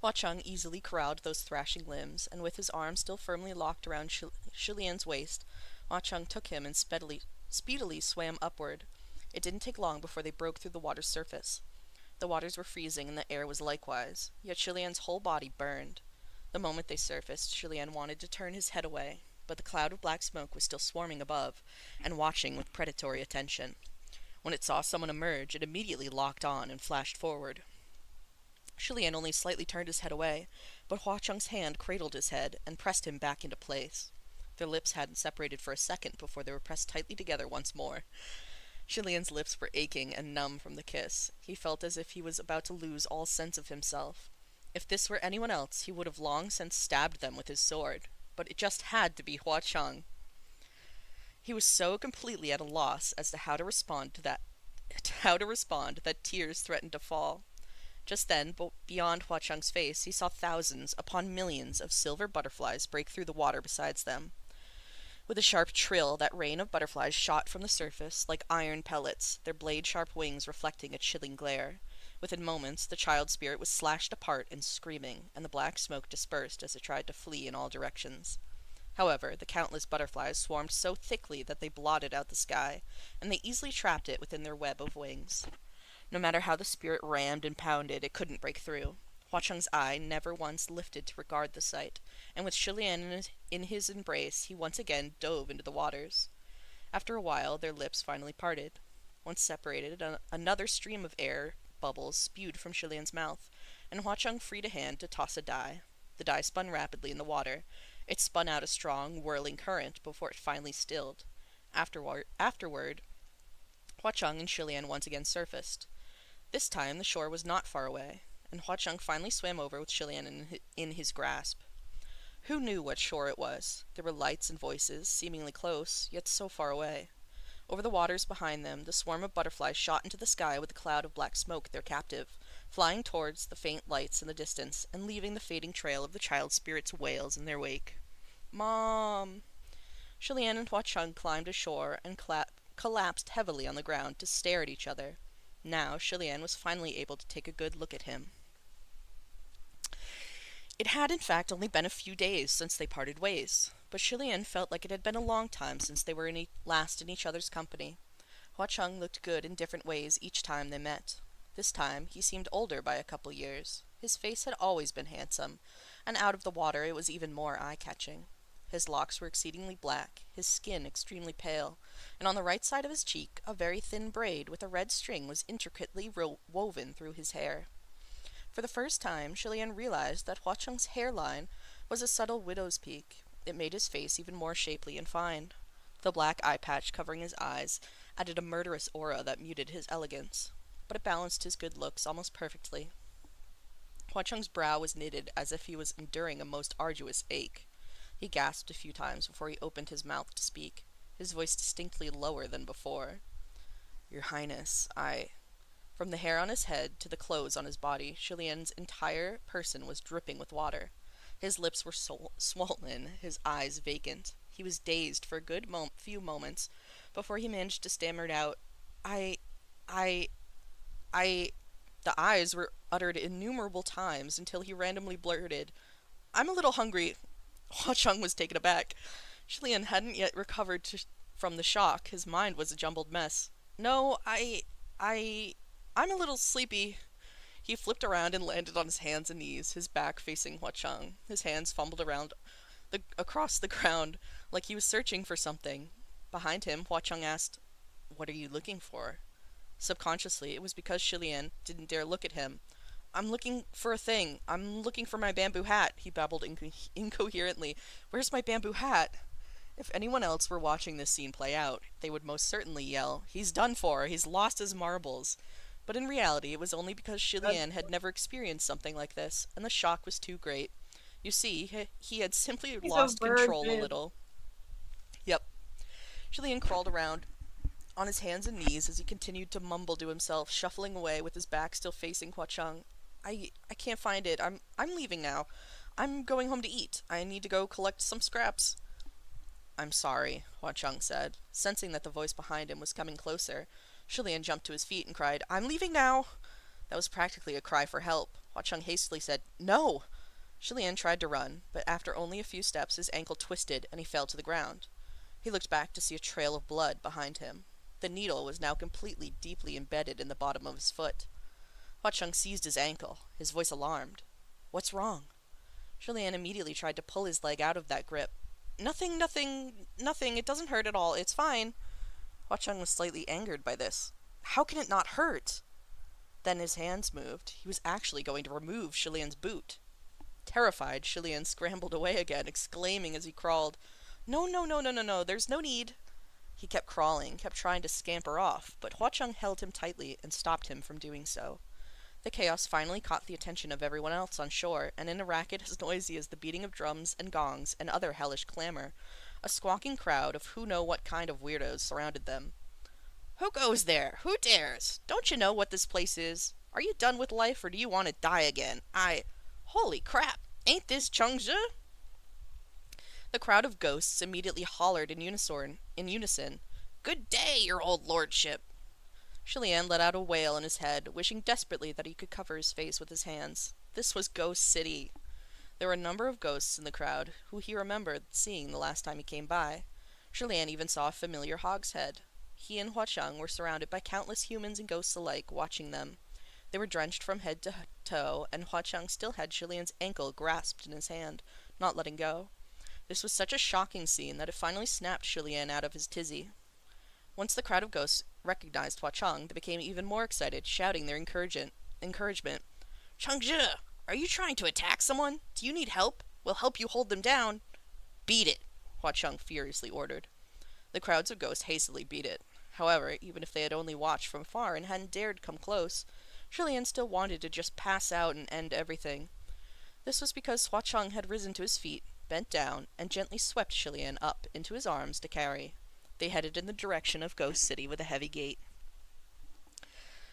Hua Cheng easily corralled those thrashing limbs, and with his arm still firmly locked around Chilian's waist, Hua Cheng took him and speedily swam upward. It didn't take long before they broke through the water's surface. The waters were freezing and the air was likewise, yet Chilian's whole body burned. The moment they surfaced, Chilian wanted to turn his head away, but the cloud of black smoke was still swarming above, and watching with predatory attention. When it saw someone emerge, it immediately locked on and flashed forward. Chilian only slightly turned his head away, but Hua Cheng's hand cradled his head and pressed him back into place. Their lips hadn't separated for a second before they were pressed tightly together once more. Chilian's lips were aching and numb from the kiss. He felt as if he was about to lose all sense of himself. If this were anyone else, he would have long since stabbed them with his sword, but it just had to be Hua Cheng. He was so completely at a loss as to how to respond that tears threatened to fall. Just then, beyond Hua Cheng's face, he saw thousands upon millions of silver butterflies break through the water beside them. With a sharp trill, that rain of butterflies shot from the surface like iron pellets, their blade-sharp wings reflecting a chilling glare. Within moments, the child spirit was slashed apart and screaming, and the black smoke dispersed as it tried to flee in all directions. However, the countless butterflies swarmed so thickly that they blotted out the sky, and they easily trapped it within their web of wings. No matter how the spirit rammed and pounded, it couldn't break through. Hua Cheng's eye never once lifted to regard the sight, and with Chilian in his embrace, he once again dove into the waters. After a while, their lips finally parted. Once separated, another stream of air bubbles spewed from Chilian's mouth, and Hua Cheng freed a hand to toss a die. The die spun rapidly in the water. It spun out a strong, whirling current before it finally stilled. Afterward, Hua Cheng and Chilian once again surfaced. This time, the shore was not far away, and Hua Cheng finally swam over with Chilian in his grasp. Who knew what shore it was? There were lights and voices, seemingly close, yet so far away. Over the waters behind them, the swarm of butterflies shot into the sky with a cloud of black smoke their captive, flying towards the faint lights in the distance, and leaving the fading trail of the child spirit's wails in their wake. "Mom!" Chilian and Hua Cheng climbed ashore and collapsed heavily on the ground to stare at each other. Now, Chilian was finally able to take a good look at him. It had, in fact, only been a few days since they parted ways, but Chilian felt like it had been a long time since they were last in each other's company. Hua Cheng looked good in different ways each time they met. This time, he seemed older by a couple years. His face had always been handsome, and out of the water it was even more eye-catching. His locks were exceedingly black, his skin extremely pale, and on the right side of his cheek a very thin braid with a red string was intricately woven through his hair. For the first time, Chilian realized that Hua Cheng's hairline was a subtle widow's peak. It made his face even more shapely and fine. The black eye patch covering his eyes added a murderous aura that muted his elegance, but it balanced his good looks almost perfectly. Hua Cheng's brow was knitted as if he was enduring a most arduous ache. He gasped a few times before he opened his mouth to speak, his voice distinctly lower than before. "Your Highness, I—" From the hair on his head to the clothes on his body, Chilian's entire person was dripping with water. His lips were swollen, his eyes vacant. He was dazed for a good few moments Before he managed to stammer it out, I, I, I. The eyes were uttered innumerable times until he randomly blurted, "I'm a little hungry." Hua Cheng was taken aback. Shilian hadn't yet recovered from the shock. His mind was a jumbled mess. "No, I. I'm a little sleepy." He flipped around and landed on his hands and knees, his back facing Hua Cheng. His hands fumbled around across the ground like he was searching for something. Behind him, Hua Cheng asked, "What are you looking for?" Subconsciously, it was because Shilian didn't dare look at him. "I'm looking for a thing. I'm looking for my bamboo hat," he babbled incoherently. "Where's my bamboo hat?" If anyone else were watching this scene play out, they would most certainly yell, "He's done for! He's lost his marbles!" But in reality, it was only because Shilian had never experienced something like this, and the shock was too great. You see, he had simply He's a lost control a virgin. little. Yep. Shilian crawled around on his hands and knees as he continued to mumble to himself, shuffling away with his back still facing Hua Cheng. I can't find it. I'm leaving now. I'm going home to eat. I need to go collect some scraps." "I'm sorry," Hua Cheng said, sensing that the voice behind him was coming closer. Shilian jumped to his feet and cried, "I'm leaving now." That was practically a cry for help. Hua Cheng hastily said, "No." Shilian tried to run, but after only a few steps his ankle twisted and he fell to the ground. He looked back to see a trail of blood behind him. The needle was now completely deeply embedded in the bottom of his foot. Hua Cheng seized his ankle, his voice alarmed. "What's wrong?" Shilian immediately tried to pull his leg out of that grip. "Nothing, nothing, nothing. It doesn't hurt at all. It's fine." Hua Cheng was slightly angered by this. "How can it not hurt?" Then his hands moved. He was actually going to remove Shilian's boot. Terrified, Shilian scrambled away again, exclaiming as he crawled, "No, no, no, no, no, no, there's no need." He kept crawling, kept trying to scamper off, but Hua Cheng held him tightly and stopped him from doing so. The chaos finally caught the attention of everyone else on shore, and in a racket as noisy as the beating of drums and gongs and other hellish clamor, a squawking crowd of who know what kind of weirdos surrounded them. "Who goes there? Who dares? Don't you know what this place is? Are you done with life, or do you want to die again? Holy crap! Ain't this Chengzhi?" The crowd of ghosts immediately hollered in unison, "Good day, your old lordship!" Shilian let out a wail in his head, wishing desperately that he could cover his face with his hands. This was Ghost City. There were a number of ghosts in the crowd, who he remembered seeing the last time he came by. Shilian even saw a familiar hogshead. He and Hua Cheng were surrounded by countless humans and ghosts alike, watching them. They were drenched from head to toe, and Hua Cheng still had Shilian's ankle grasped in his hand, not letting go. This was such a shocking scene that it finally snapped Shilian out of his tizzy. Once the crowd of ghosts recognized Hua Cheng, they became even more excited, shouting their encouragement. "Chengzhi, are you trying to attack someone? Do you need help? We'll help you hold them down." "Beat it," Hua Cheng furiously ordered. The crowds of ghosts hastily beat it. However, even if they had only watched from far and hadn't dared come close, Shilian still wanted to just pass out and end everything. This was because Hua Cheng had risen to his feet, bent down, and gently swept Shilian up into his arms to carry. They headed in the direction of Ghost City with a heavy gait.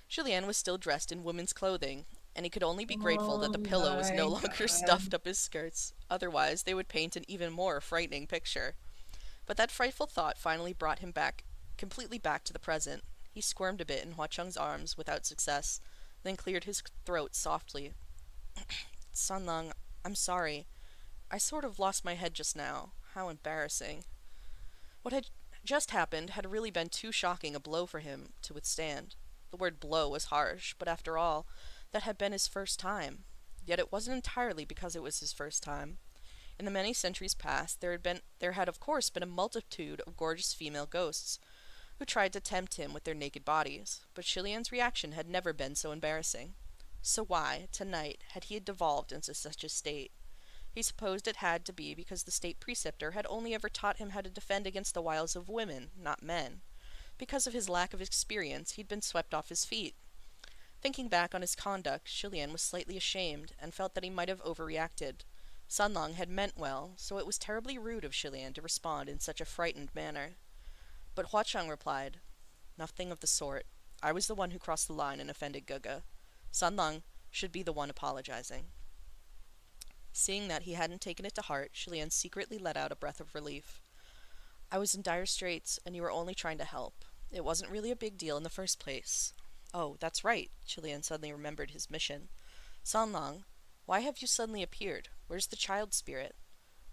Shilian was still dressed in woman's clothing, and he could only be grateful that Oh the pillow was no my longer god. stuffed up his skirts. Otherwise, they would paint an even more frightening picture. But that frightful thought finally brought him completely back to the present. He squirmed a bit in Hua Cheng's arms without success, then cleared his throat softly. "Sunlung, I'm sorry. I sort of lost my head just now. How embarrassing." What had just happened had really been too shocking a blow for him to withstand. The word blow was harsh, but after all, that had been his first time. Yet it wasn't entirely because it was his first time. In the many centuries past, there had of course been a multitude of gorgeous female ghosts who tried to tempt him with their naked bodies, but Shilian's reaction had never been so embarrassing. So why, tonight, had he devolved into such a state? He supposed it had to be because the state preceptor had only ever taught him how to defend against the wiles of women, not men. Because of his lack of experience, he'd been swept off his feet. Thinking back on his conduct, Shilian was slightly ashamed and felt that he might have overreacted. Sunlong had meant well, so it was terribly rude of Shilian to respond in such a frightened manner. But Hua Cheng replied, "Nothing of the sort. I was the one who crossed the line and offended Guga. Sunlong should be the one apologizing." Seeing that he hadn't taken it to heart, Shilian secretly let out a breath of relief. I was in dire straits, and you were only trying to help. It wasn't really a big deal in the first place. Oh, that's right. Chilean suddenly remembered his mission. Sanlang, why have you suddenly appeared? Where's the child spirit?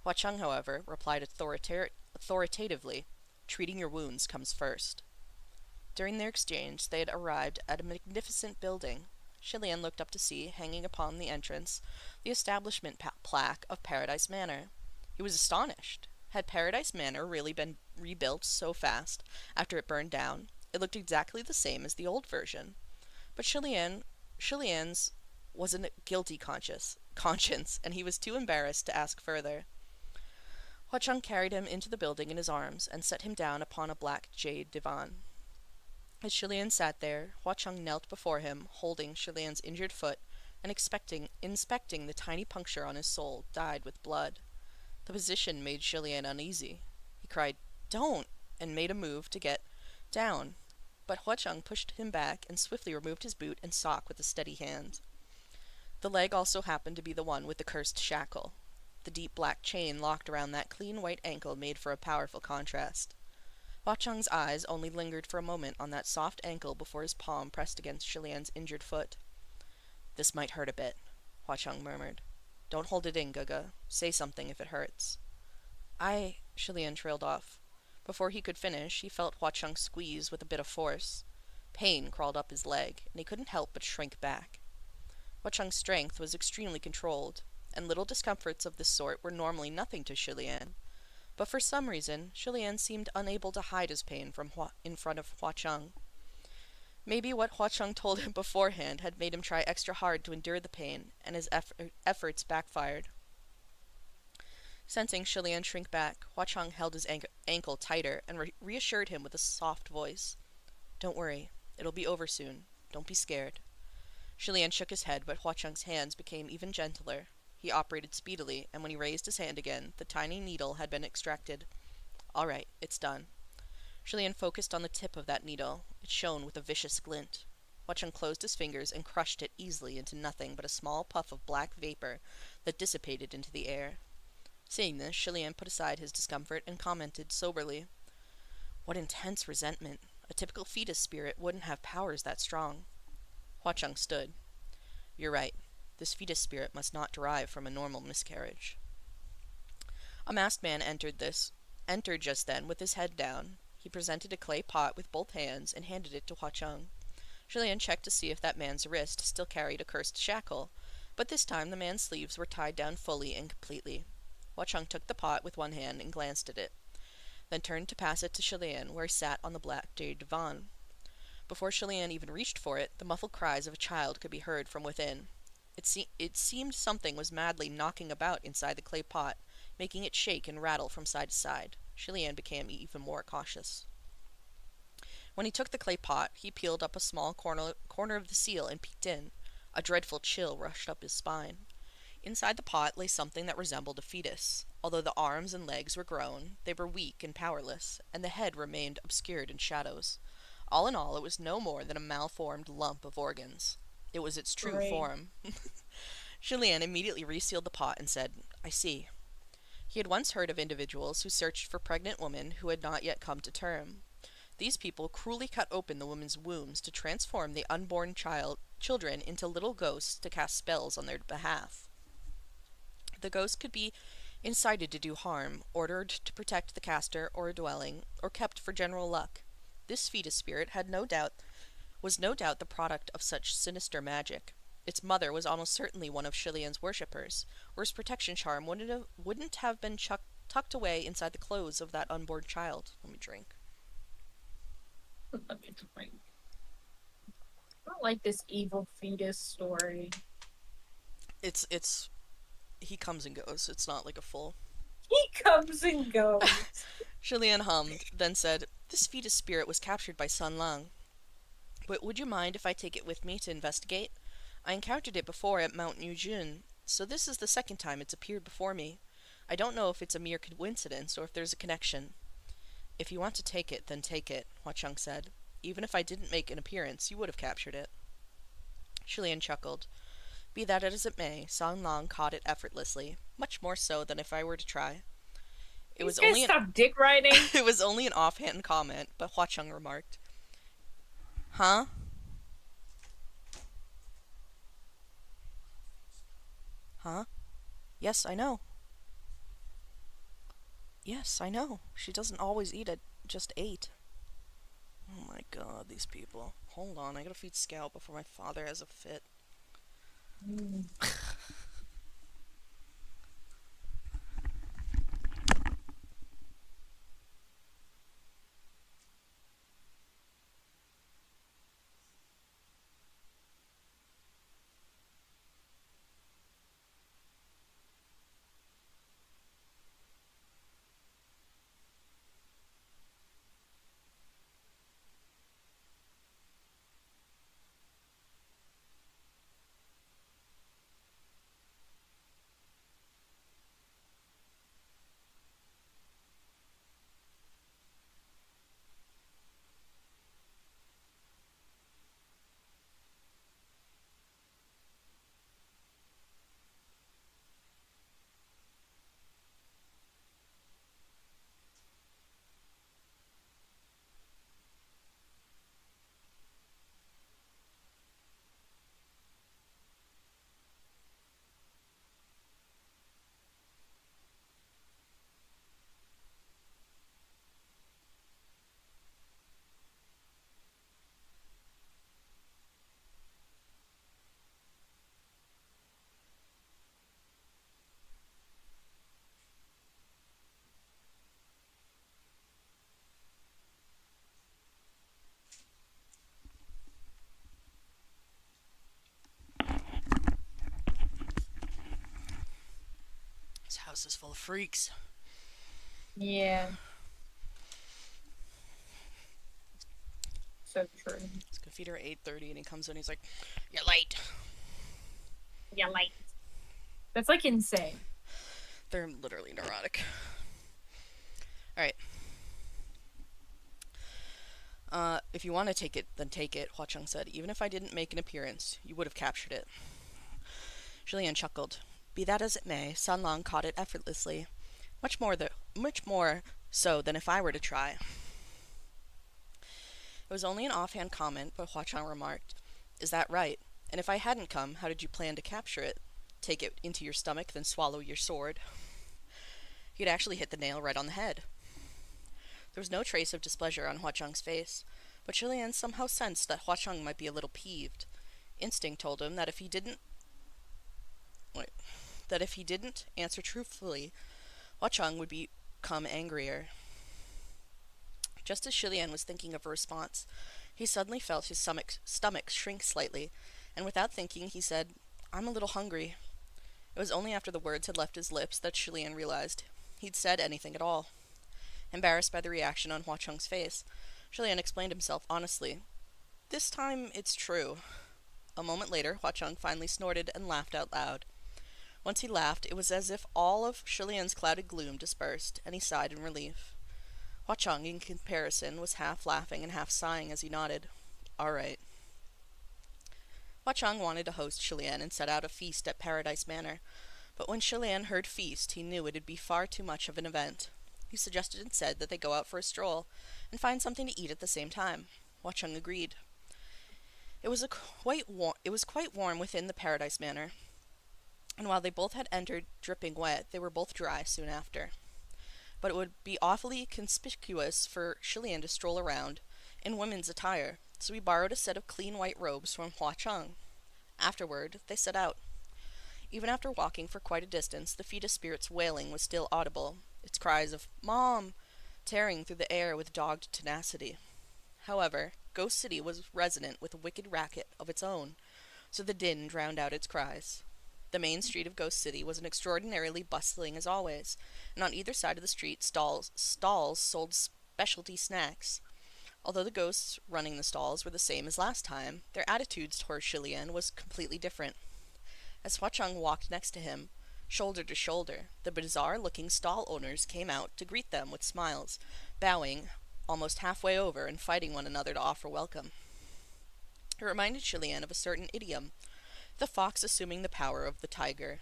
Hua Cheng, however, replied authoritatively, treating your wounds comes first. During their exchange, they had arrived at a magnificent building. Chilean looked up to see, hanging upon the entrance, the establishment plaque of Paradise Manor. He was astonished. Had Paradise Manor really been rebuilt so fast after it burned down? It looked exactly the same as the old version. But Chilean's was a guilty conscience, and he was too embarrassed to ask further. Hua Cheng carried him into the building in his arms and set him down upon a black jade divan. As Chilean sat there, Hua Cheng knelt before him, holding Chilean's injured foot and inspecting the tiny puncture on his sole, dyed with blood. The position made Chilean uneasy. He cried, "Don't!" and made a move to get down. But Hua Cheng pushed him back and swiftly removed his boot and sock with a steady hand. The leg also happened to be the one with the cursed shackle. The deep black chain locked around that clean white ankle made for a powerful contrast. Hua Cheng's eyes only lingered for a moment on that soft ankle before his palm pressed against Chilean's injured foot. "This might hurt a bit," Hua Cheng murmured. "Don't hold it in, Gaga. Say something if it hurts." Chilean trailed off. Before he could finish, he felt Hua Cheng squeeze with a bit of force. Pain crawled up his leg, and he couldn't help but shrink back. Hua Cheng's strength was extremely controlled, and little discomforts of this sort were normally nothing to Chilean. But for some reason, Chilean seemed unable to hide his pain in front of Hua Cheng. Maybe what Hua Cheng told him beforehand had made him try extra hard to endure the pain, and his efforts backfired. Sensing Chilean shrink back, Hua Cheng held his ankle tighter and reassured him with a soft voice. "Don't worry. It'll be over soon. Don't be scared." Chilean shook his head, but Hua Cheng's hands became even gentler. He operated speedily, and when he raised his hand again, the tiny needle had been extracted. "All right, it's done." Chilean focused on the tip of that needle. It shone with a vicious glint. Hua Cheng closed his fingers and crushed it easily into nothing but a small puff of black vapor that dissipated into the air. Seeing this, Chilean put aside his discomfort and commented soberly, "What intense resentment. A typical fetus spirit wouldn't have powers that strong." Hua Cheng stood. "You're right. This fetus spirit must not derive from a normal miscarriage." A masked man entered just then with his head down. He presented a clay pot with both hands and handed it to Hua Cheng. Chilean checked to see if that man's wrist still carried a cursed shackle, but this time the man's sleeves were tied down fully and completely. Hua Cheng took the pot with one hand and glanced at it, then turned to pass it to Chilean, where he sat on the black jade divan. Before Chilean even reached for it, the muffled cries of a child could be heard from within. It seemed something was madly knocking about inside the clay pot, making it shake and rattle from side to side. Chilean became even more cautious. When he took the clay pot, he peeled up a small corner of the seal and peeked in. A dreadful chill rushed up his spine. Inside the pot lay something that resembled a fetus. Although the arms and legs were grown, they were weak and powerless, and the head remained obscured in shadows. All in all, it was no more than a malformed lump of organs. It was its true Great. form. Chilean immediately resealed the pot and said, "I see." He had once heard of individuals who searched for pregnant women who had not yet come to term. These people cruelly cut open the women's wombs to transform the unborn children into little ghosts to cast spells on their behalf. The ghost could be incited to do harm, ordered to protect the caster or a dwelling, or kept for general luck. This fetus spirit was no doubt the product of such sinister magic. Its mother was almost certainly one of Chilean's worshippers, or his protection charm wouldn't have been tucked away inside the clothes of that unborn child. Let me drink. Let me drink. I don't like this evil fetus story. It's he comes and goes. It's not like a full. He comes and goes. Chilean hummed, then said, "This fetus spirit was captured by Sun Lang. But would you mind if I take it with me to investigate? I encountered it before at Mount Yujun, so this is the second time it's appeared before me. I don't know if it's a mere coincidence or if there's a connection." "If you want to take it, then take it," Hua Cheng said. "Even if I didn't make an appearance, you would have captured it." Chilean chuckled. Be that as it may, San Lang caught it effortlessly, much more so than if I were to try. It These was guys only an stop dick riding. it was only an offhand comment, but Hua Chung remarked, "Huh? Huh? Yes, I know. Yes, I know. She doesn't always eat at just 8." Oh my god, these people. Hold on, I gotta feed Scout before my father has a fit. Mm. This house is full of freaks. Yeah, so true. He's gonna feed her at 8:30 and he comes in and he's like, "You're late." Yeah, like that's like insane. They're literally neurotic. Alright. If you want to take it, then take it, Hua Chung said. Even if I didn't make an appearance, you would have captured it. Julian chuckled. Be that as it may, San Lang caught it effortlessly. Much more so than if I were to try. It was only an offhand comment, but Hua Chung remarked, Is that right? And if I hadn't come, how did you plan to capture it? Take it into your stomach, then swallow your sword? He had actually hit the nail right on the head. There was no trace of displeasure on Hua Chung's face, but Julian somehow sensed that Hua Chung might be a little peeved. Instinct told him that if he didn't answer truthfully, Hua Chung would become angrier. Just as Shilian was thinking of a response, he suddenly felt his stomach shrink slightly, and without thinking he said, I'm a little hungry. It was only after the words had left his lips that Shilian realized he'd said anything at all. Embarrassed by the reaction on Hua Chung's face, Shilian explained himself honestly. This time, it's true. A moment later, Hua Chung finally snorted and laughed out loud. Once he laughed, it was as if all of Shilian's clouded gloom dispersed, and he sighed in relief. Hua Chung, in comparison, was half laughing and half sighing as he nodded. All right. Hua Chung wanted to host Shilian and set out a feast at Paradise Manor, but when Shilian heard feast, he knew it'd be far too much of an event. He suggested instead that they go out for a stroll and find something to eat at the same time. Hua Chung agreed. It was quite warm within the Paradise Manor, and while they both had entered dripping wet, they were both dry soon after. But it would be awfully conspicuous for Shilian to stroll around in women's attire, so he borrowed a set of clean white robes from Hua Chung. Afterward, they set out. Even after walking for quite a distance, the fetus spirit's wailing was still audible, its cries of "Mom!" tearing through the air with dogged tenacity. However, Ghost City was resonant with a wicked racket of its own, so the din drowned out its cries. The main street of Ghost City was an extraordinarily bustling as always, and on either side of the street stalls sold specialty snacks. Although the ghosts running the stalls were the same as last time, their attitudes toward Shilian was completely different. As Hua Chung walked next to him, shoulder to shoulder, the bizarre-looking stall owners came out to greet them with smiles, bowing almost halfway over and fighting one another to offer welcome. It reminded Shilian of a certain idiom, the fox assuming the power of the tiger.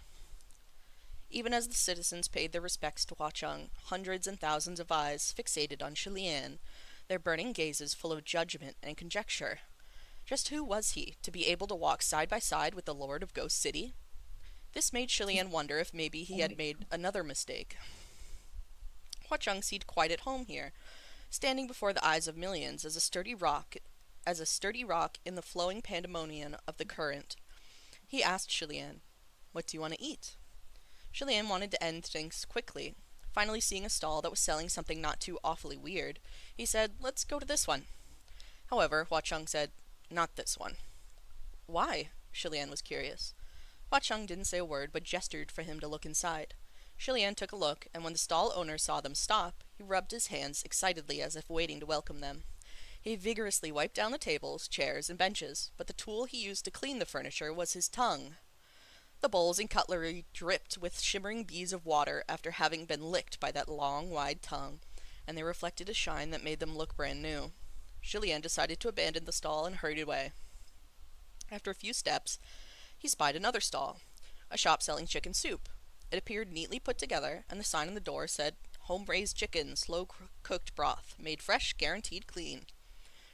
Even as the citizens paid their respects to Hua Cheng, hundreds and thousands of eyes fixated on Shilian, their burning gazes full of judgment and conjecture. Just who was he, to be able to walk side by side with the Lord of Ghost City? This made Shilian wonder if maybe he had made another mistake. Hua Cheng seemed quite at home here, standing before the eyes of millions as a sturdy rock in the flowing pandemonium of the current. He asked Shilian, "What do you want to eat?" Shilian wanted to end things quickly. Finally seeing a stall that was selling something not too awfully weird, he said, "Let's go to this one." However, Hua Cheng said, "Not this one." "Why?" Shilian was curious. Hua Cheng didn't say a word, but gestured for him to look inside. Shilian took a look, and when the stall owner saw them stop, he rubbed his hands excitedly as if waiting to welcome them. He vigorously wiped down the tables, chairs, and benches, but the tool he used to clean the furniture was his tongue. The bowls and cutlery dripped with shimmering beads of water after having been licked by that long, wide tongue, and they reflected a shine that made them look brand new. Shilian decided to abandon the stall and hurried away. After a few steps, he spied another stall, a shop selling chicken soup. It appeared neatly put together, and the sign on the door said, "Home-raised chicken, slow-cooked broth, made fresh, guaranteed clean."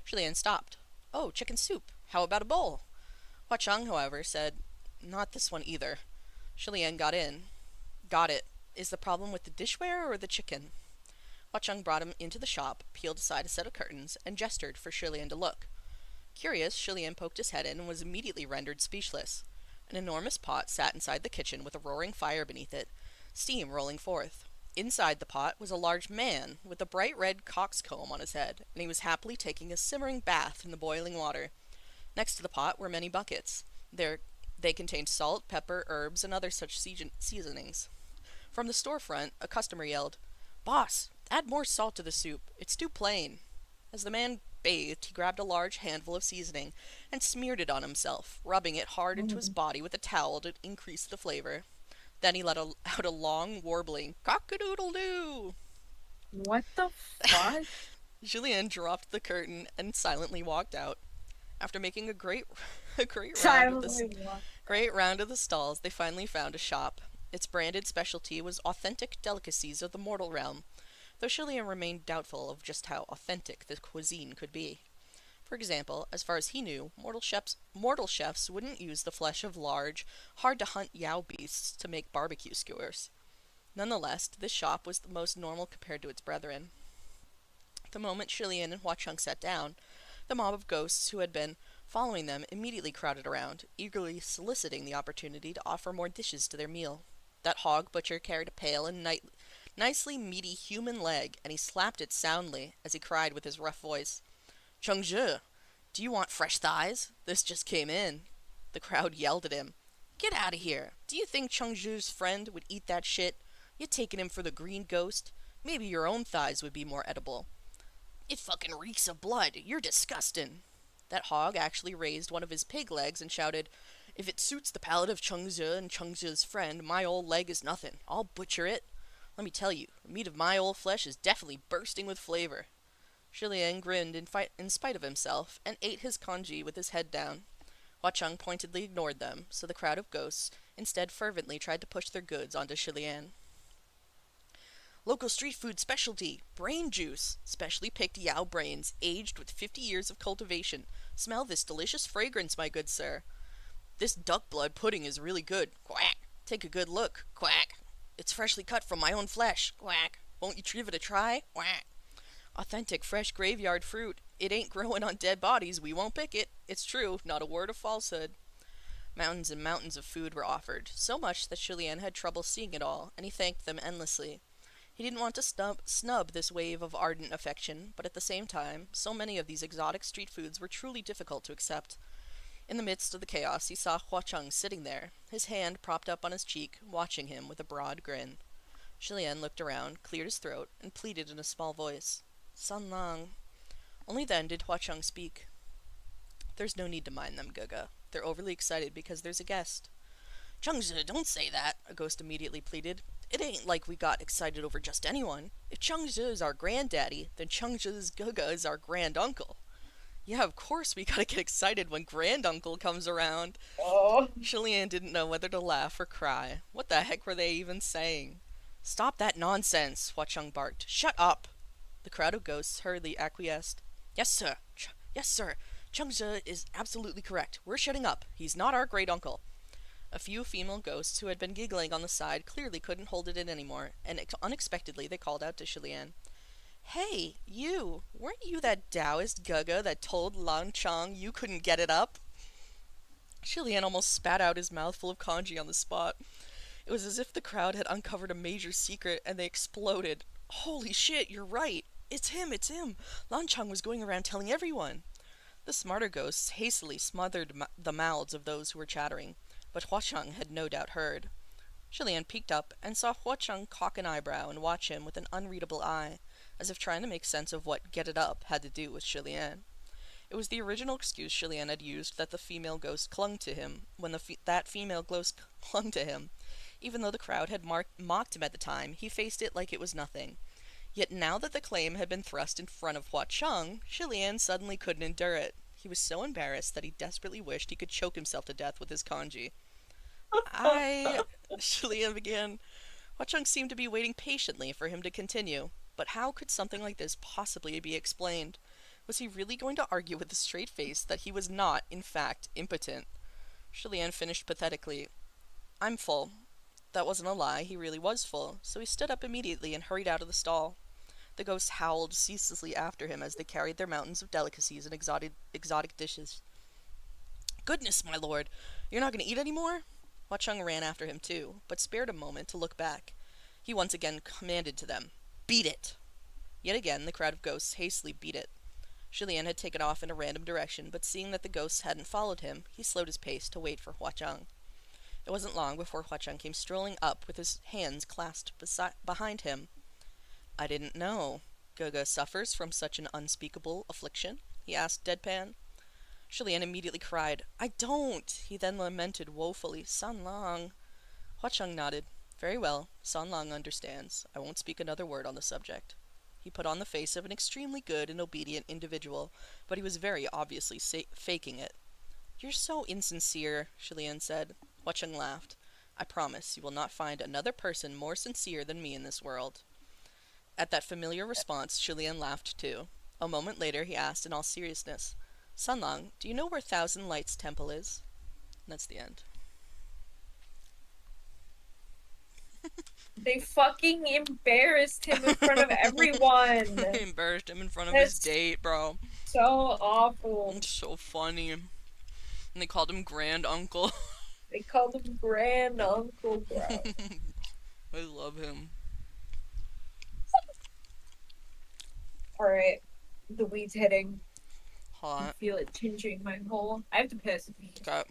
Shilian stopped. "Oh, chicken soup. How about a bowl?" Hua Cheng, however, said, "Not this one either." Shilian got in. "Got it. Is the problem with the dishware or the chicken?" Hua Cheng brought him into the shop, peeled aside a set of curtains, and gestured for Shilian to look. Curious, Shilian poked his head in and was immediately rendered speechless. An enormous pot sat inside the kitchen with a roaring fire beneath it, steam rolling forth. Inside the pot was a large man with a bright red cockscomb on his head, and he was happily taking a simmering bath in the boiling water. Next to the pot were many buckets. They contained salt, pepper, herbs, and other such seasonings. From the storefront, a customer yelled, "Boss, add more salt to the soup. It's too plain." As the man bathed, he grabbed a large handful of seasoning and smeared it on himself, rubbing it hard into his body with a towel to increase the flavor. Then he let out a long, warbling cock-a-doodle-doo. What the fuck? Julien dropped the curtain and silently walked out. After making a great round of the stalls, they finally found a shop. Its branded specialty was authentic delicacies of the mortal realm, though Julien remained doubtful of just how authentic the cuisine could be. For example, as far as he knew, mortal chefs wouldn't use the flesh of large, hard-to-hunt Yao beasts to make barbecue skewers. Nonetheless, this shop was the most normal compared to its brethren. The moment Shilian and Hua Cheng sat down, the mob of ghosts who had been following them immediately crowded around, eagerly soliciting the opportunity to offer more dishes to their meal. That hog butcher carried a pale and nicely meaty human leg, and he slapped it soundly as he cried with his rough voice, "Cheng-Zhi, do you want fresh thighs? This just came in." The crowd yelled at him, "Get out of here! Do you think Cheng-Zhi's friend would eat that shit? You taking him for the green ghost? Maybe your own thighs would be more edible." "It fucking reeks of blood. You're disgusting." That hog actually raised one of his pig legs and shouted, "If it suits the palate of Cheng-Zhi and Cheng-Zhi's friend, my old leg is nothing. I'll butcher it. Let me tell you, the meat of my old flesh is definitely bursting with flavor." Shilian grinned in spite of himself, and ate his congee with his head down. Hua Cheng pointedly ignored them, so the crowd of ghosts instead fervently tried to push their goods onto Shilian. "Local street food specialty, brain juice, specially picked Yao brains, aged with 50 years of cultivation. Smell this delicious fragrance, my good sir. This duck blood pudding is really good. Quack. Take a good look. Quack. It's freshly cut from my own flesh. Quack. Won't you give it a try? Quack. Authentic fresh graveyard fruit. It ain't growing on dead bodies. We won't pick it. It's true, not a word of falsehood." Mountains and mountains of food were offered, so much that Shilian had trouble seeing it all, and he thanked them endlessly. He didn't want to snub this wave of ardent affection, but at the same time, so many of these exotic street foods were truly difficult to accept. In the midst of the chaos, he saw Hua Cheng sitting there, his hand propped up on his cheek, watching him with a broad grin. Shilian looked around, cleared his throat, and pleaded in a small voice, "Sun Lang." Only then did Hua Cheng speak. "There's no need to mind them, Gaga. They're overly excited because there's a guest." "Cheng-Zhi, don't say that," a ghost immediately pleaded. "It ain't like we got excited over just anyone. If Cheng-Zhi is our granddaddy, then Cheng-Zhi's Gaga is our granduncle." Yeah, of course we gotta get excited when Granduncle comes around. Oh. Shilian didn't know whether to laugh or cry. What the heck were they even saying? Stop that nonsense, Hua Cheng barked. Shut up! The crowd of ghosts hurriedly acquiesced. Yes, sir. Yes, sir. Chengzhe is absolutely correct. We're shutting up. He's not our great uncle. A few female ghosts who had been giggling on the side clearly couldn't hold it in anymore, and unexpectedly they called out to Shilian. Hey, you! Weren't you that Taoist Gaga that told Lan Chang you couldn't get it up? Shilian almost spat out his mouthful of kanji on the spot. It was as if the crowd had uncovered a major secret and they exploded. Holy shit, you're right! It's him, it's him! Lan Chang was going around telling everyone! The smarter ghosts hastily smothered the mouths of those who were chattering, but Hua Cheng had no doubt heard. Shilian peeked up and saw Hua Cheng cock an eyebrow and watch him with an unreadable eye, as if trying to make sense of what get it up had to do with Shilian. It was the original excuse Shilian had used that the female ghost clung to him, when that female ghost clung to him. Even though the crowd had mocked him at the time, he faced it like it was nothing. Yet now that the claim had been thrust in front of Hua Cheng, Shilian suddenly couldn't endure it. He was so embarrassed that he desperately wished he could choke himself to death with his kanji. Shilian began. Hua Cheng seemed to be waiting patiently for him to continue. But how could something like this possibly be explained? Was he really going to argue with a straight face that he was not, in fact, impotent? Shilian finished pathetically. I'm full. That wasn't a lie, he really was full, so he stood up immediately and hurried out of the stall. The ghosts howled ceaselessly after him as they carried their mountains of delicacies and exotic dishes. Goodness, my lord! You're not going to eat any more? Hua Cheng ran after him too, but spared a moment to look back. He once again commanded to them, Beat it! Yet again the crowd of ghosts hastily beat it. Shilian had taken off in a random direction, but seeing that the ghosts hadn't followed him, he slowed his pace to wait for Hua Cheng. It wasn't long before Hua Cheng came strolling up with his hands clasped behind him. I didn't know. Gaga suffers from such an unspeakable affliction? He asked deadpan. Shilian immediately cried, I don't! He then lamented woefully, San Lang. Hua Cheng nodded. Very well, San Lang understands. I won't speak another word on the subject. He put on the face of an extremely good and obedient individual, but he was very obviously faking it. You're so insincere, Shilian said. Hua Cheng laughed. I promise you will not find another person more sincere than me in this world. At that familiar response, Shilian laughed too. A moment later he asked in all seriousness, San Lang, do you know where Thousand Lights Temple is? And that's the end. They fucking embarrassed him in front of everyone. They embarrassed him in front of his date, bro. So awful. It's so funny. And they called him Grand Uncle. They called him Grand Uncle, bro. I love him. Alright. The weed's hitting. Hot. I feel it tinging my hole. I have to piss. Okay.